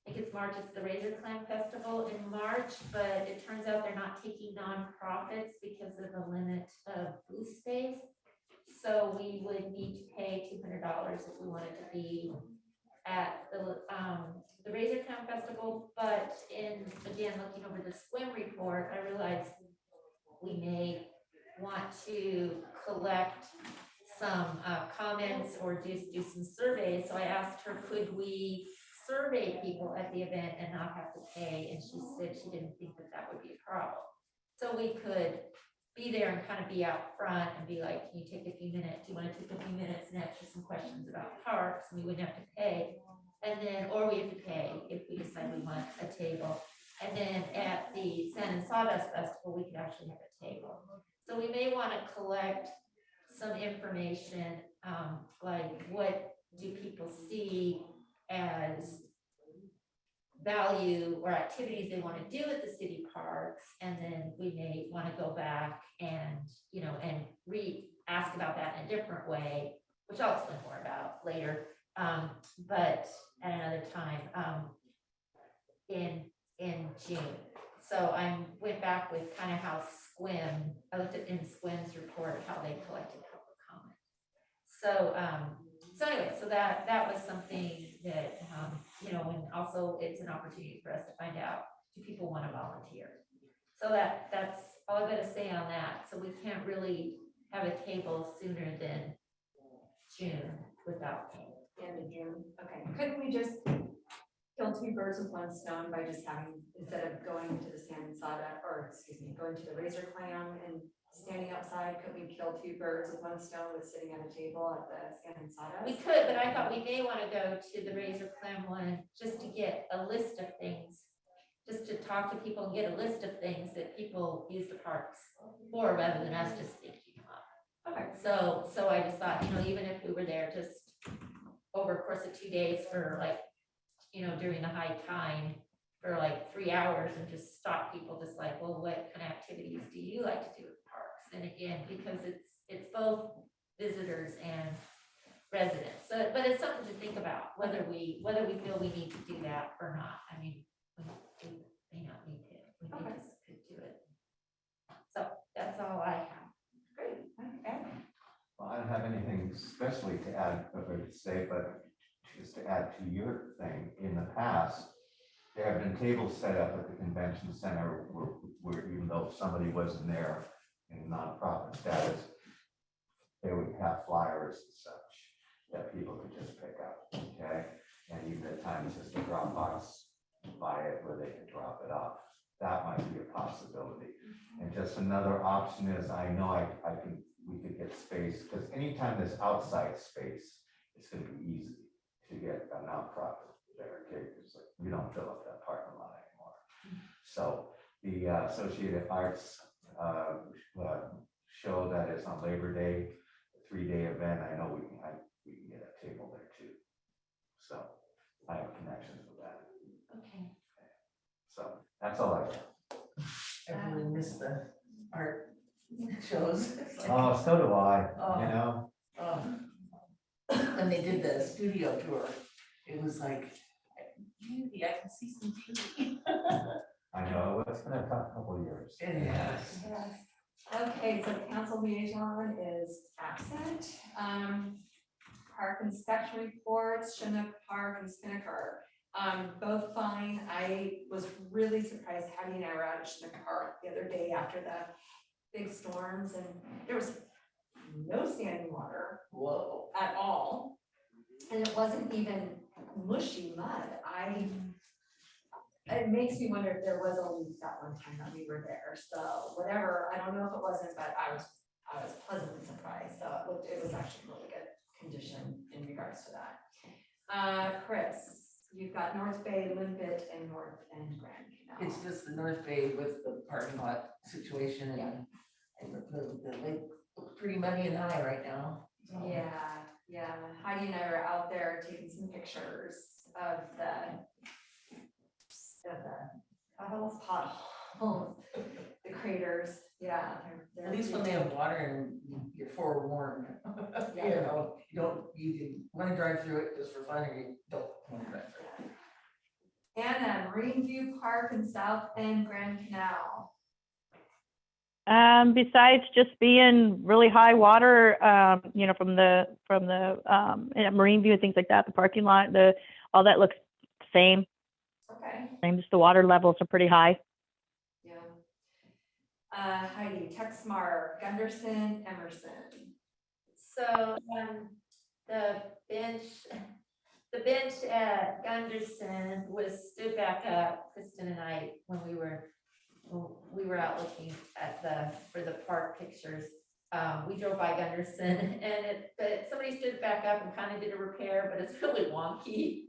I think it's March, it's the Razor Clan Festival in March, but it turns out they're not taking nonprofits because of the limit of booth space. So we would need to pay $200 if we wanted to be at the Razor Clan Festival, but again, looking over the swim report, I realized we may want to collect some comments or do some surveys. So I asked her, could we survey people at the event and not have to pay? And she said she didn't think that would be a problem. So we could be there and kind of be out front and be like, can you take a few minutes? Do you want to take a few minutes and answer some questions about parks? And we wouldn't have to pay. And then, or we have to pay if we decide we want a table. And then at the Sand and Sawdust Festival, we could actually have a table. So we may want to collect some information, like what do people see as value or activities they want to do at the city parks, and then we may want to go back and, you know, and ask about that in a different way, which I'll explain more about later, but at another time, in June. So I went back with kind of how I looked at in Squim's report, how they collected public comment. So, so anyway, so that was something that, you know, and also it's an opportunity for us to find out, do people want to volunteer? So that's all I've got to say on that. So we can't really have a table sooner than June without paying. End of June, okay. Couldn't we just kill two birds with one stone by just having, instead of going to the Sand and Sawdust, or excuse me, going to the Razor Clan and standing outside, could we kill two birds with one stone with sitting at a table at the Sand and Sawdust? We could, but I thought we may want to go to the Razor Clan one just to get a list of things, just to talk to people and get a list of things that people use the parks for, rather than us just thinking them up. Okay. So I just thought, you know, even if we were there just over a course of 2 days for like, you know, during the high time for like 3 hours, and just stop people just like, well, what kind of activities do you like to do at the parks? And again, because it's both visitors and residents. So, but it's something to think about, whether we feel we need to do that or not. I mean, we may not need to, we may just could do it. So that's all I have. Great, okay. Well, I don't have anything especially to add, or to say, but just to add to your thing, in the past, there have been tables set up at the convention center where even though somebody wasn't there in nonprofit status, they would have flyers and such that people could just pick up, okay? And even at times just a drop box by it where they could drop it off. That might be a possibility. And just another option is, I know we could get space, because anytime there's outside space, it's gonna be easy to get a nonprofit there, okay? It's like we don't fill up that parking lot anymore. So the Associated Arts show that is on Labor Day, a 3-day event, I know we can get a table there too. So I have connections with that. Okay. So that's all I got. I really miss the art shows. It's like, Oh, so do I, Oh. you know? When they did the studio tour, it was like, beauty, I can see some beauty. I know, it's been a tough couple of years. Yes. Yes. Okay, so council liaison is absent. Park inspection reports, Chinook Park and Spinnaker, both fine. I was really surprised, Hattie and I were out at Chinook Park the other day after the big storms, and there was no standing water Whoa. at all. And it wasn't even mushy mud. It makes me wonder if there was a leak that one time that we were there. So whatever, I don't know if it wasn't, but I was pleasantly surprised. So it was actually really good condition in regards to that. Chris, you've got North Bay, Limpet, and North End Grand Canal. It's just the North Bay with the parking lot situation and the lake looks pretty muddy and high right now. So. Yeah. Heidi and I were out there taking some pictures of the potholes, the craters. Yeah. At least when they have water and you're forewarned, you know, you can want to drive through it just for fun, or you don't want to drive through it. Anna, Marine View Park and South End Grand Canal. Besides just being really high water, from the Marine View and things like that, the parking lot, all that looks the same. Okay. Same, just the water levels are pretty high. Yeah. Heidi, Texmar, Gunderson, Emerson. So, the bench at Gunderson was stood back up, Kristen and I, when we were out looking at for the park pictures. We drove by Gunderson but somebody stood back up and kind of did a repair, but it's really wonky.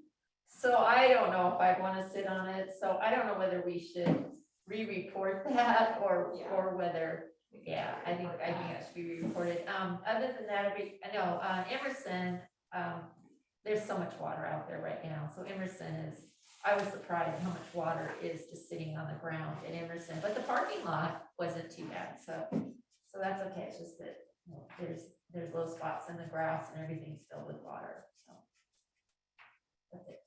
So I don't know if I'd want to sit on it. So I don't know whether we should re-report that or whether, I think it should be re-reported. Other than that, Emerson, there's so much water out there right now. So Emerson I was surprised how much water is just sitting on the ground at Emerson, but the parking lot wasn't too bad. So that's okay. It's just that there's low spots in the grass and everything's filled with water. So that's it.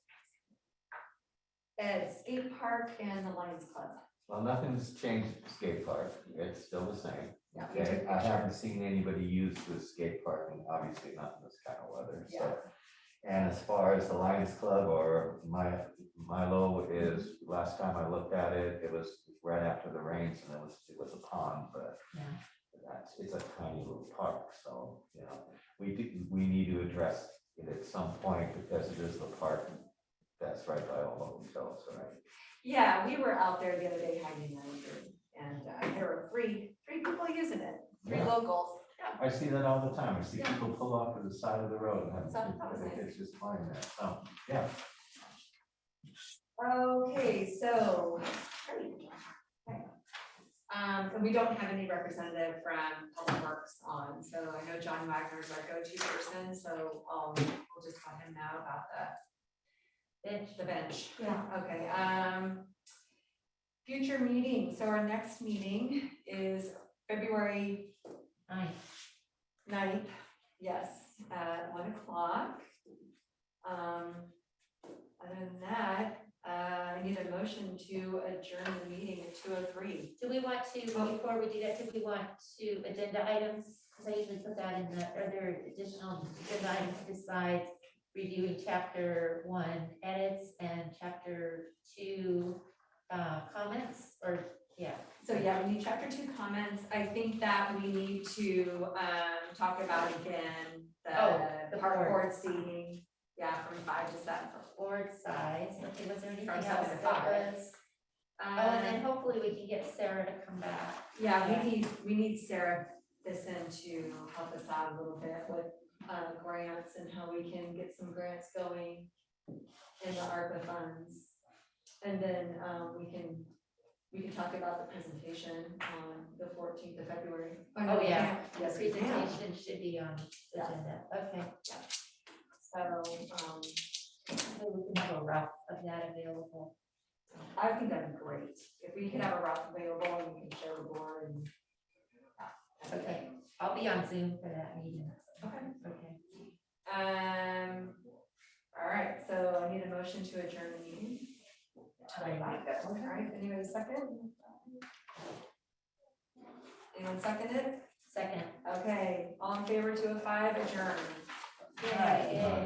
At skate park and the Lions Club. Well, nothing's changed at the skate park. It's still the same. Yeah, we Okay, took I haven't pictures. seen anybody use the skate park, and obviously not in this kind of weather, Yeah. so. And as far as the Lions Club or Milo is, last time I looked at it, it was right after the rains and it was a pond, but it's a tiny little park, so, we need to address it at some point because it is the park that's right by all the hotels, right? Yeah, we were out there the other day, Heidi and there were three people using it, three Yeah. locals. I see that all the time. I see Yeah. people pull off to the side of the road and So that was nice. it's just fine there. So, yeah. Okay, so. And we don't have any representative from Public Works on, so I know John Wagner is our go-to person, so we'll just let him know about the bench. Yeah. Okay, future meetings. So our next meeting is February Nice. 9th, yes, at 1:00. Other than that, I need a motion to adjourn the meeting at 2:03. Do we want to, before we do that, do we want to agenda items? Because I usually put that in are there additional agenda items besides reviewing chapter 1 edits and chapter 2 comments So we need chapter 2 comments. I think that we need to talk about again the board. board seating, from 5 to 7. board size. Okay, was there anything From else 7 to that 5. was? And then hopefully we can get Sarah to come back. We need Sarah Bisson to help us out a little bit with grants and how we can get some grants going in the ARPA funds. And then, we can talk about the presentation on the 14th of February. Oh, yeah, the Yes, we can. presentation should be on the Yeah. agenda, okay. So, So we can have a rough of that available. I think that'd be great, if we could have a route available and we can show the board and. Okay, I'll be on Zoom for that meeting. Okay. Okay. All right, so I need a motion to adjourn the meeting. I like that. All right, anybody second? Anyone seconded? Second. Okay, all in favor 2 of 5, adjourn. Yay.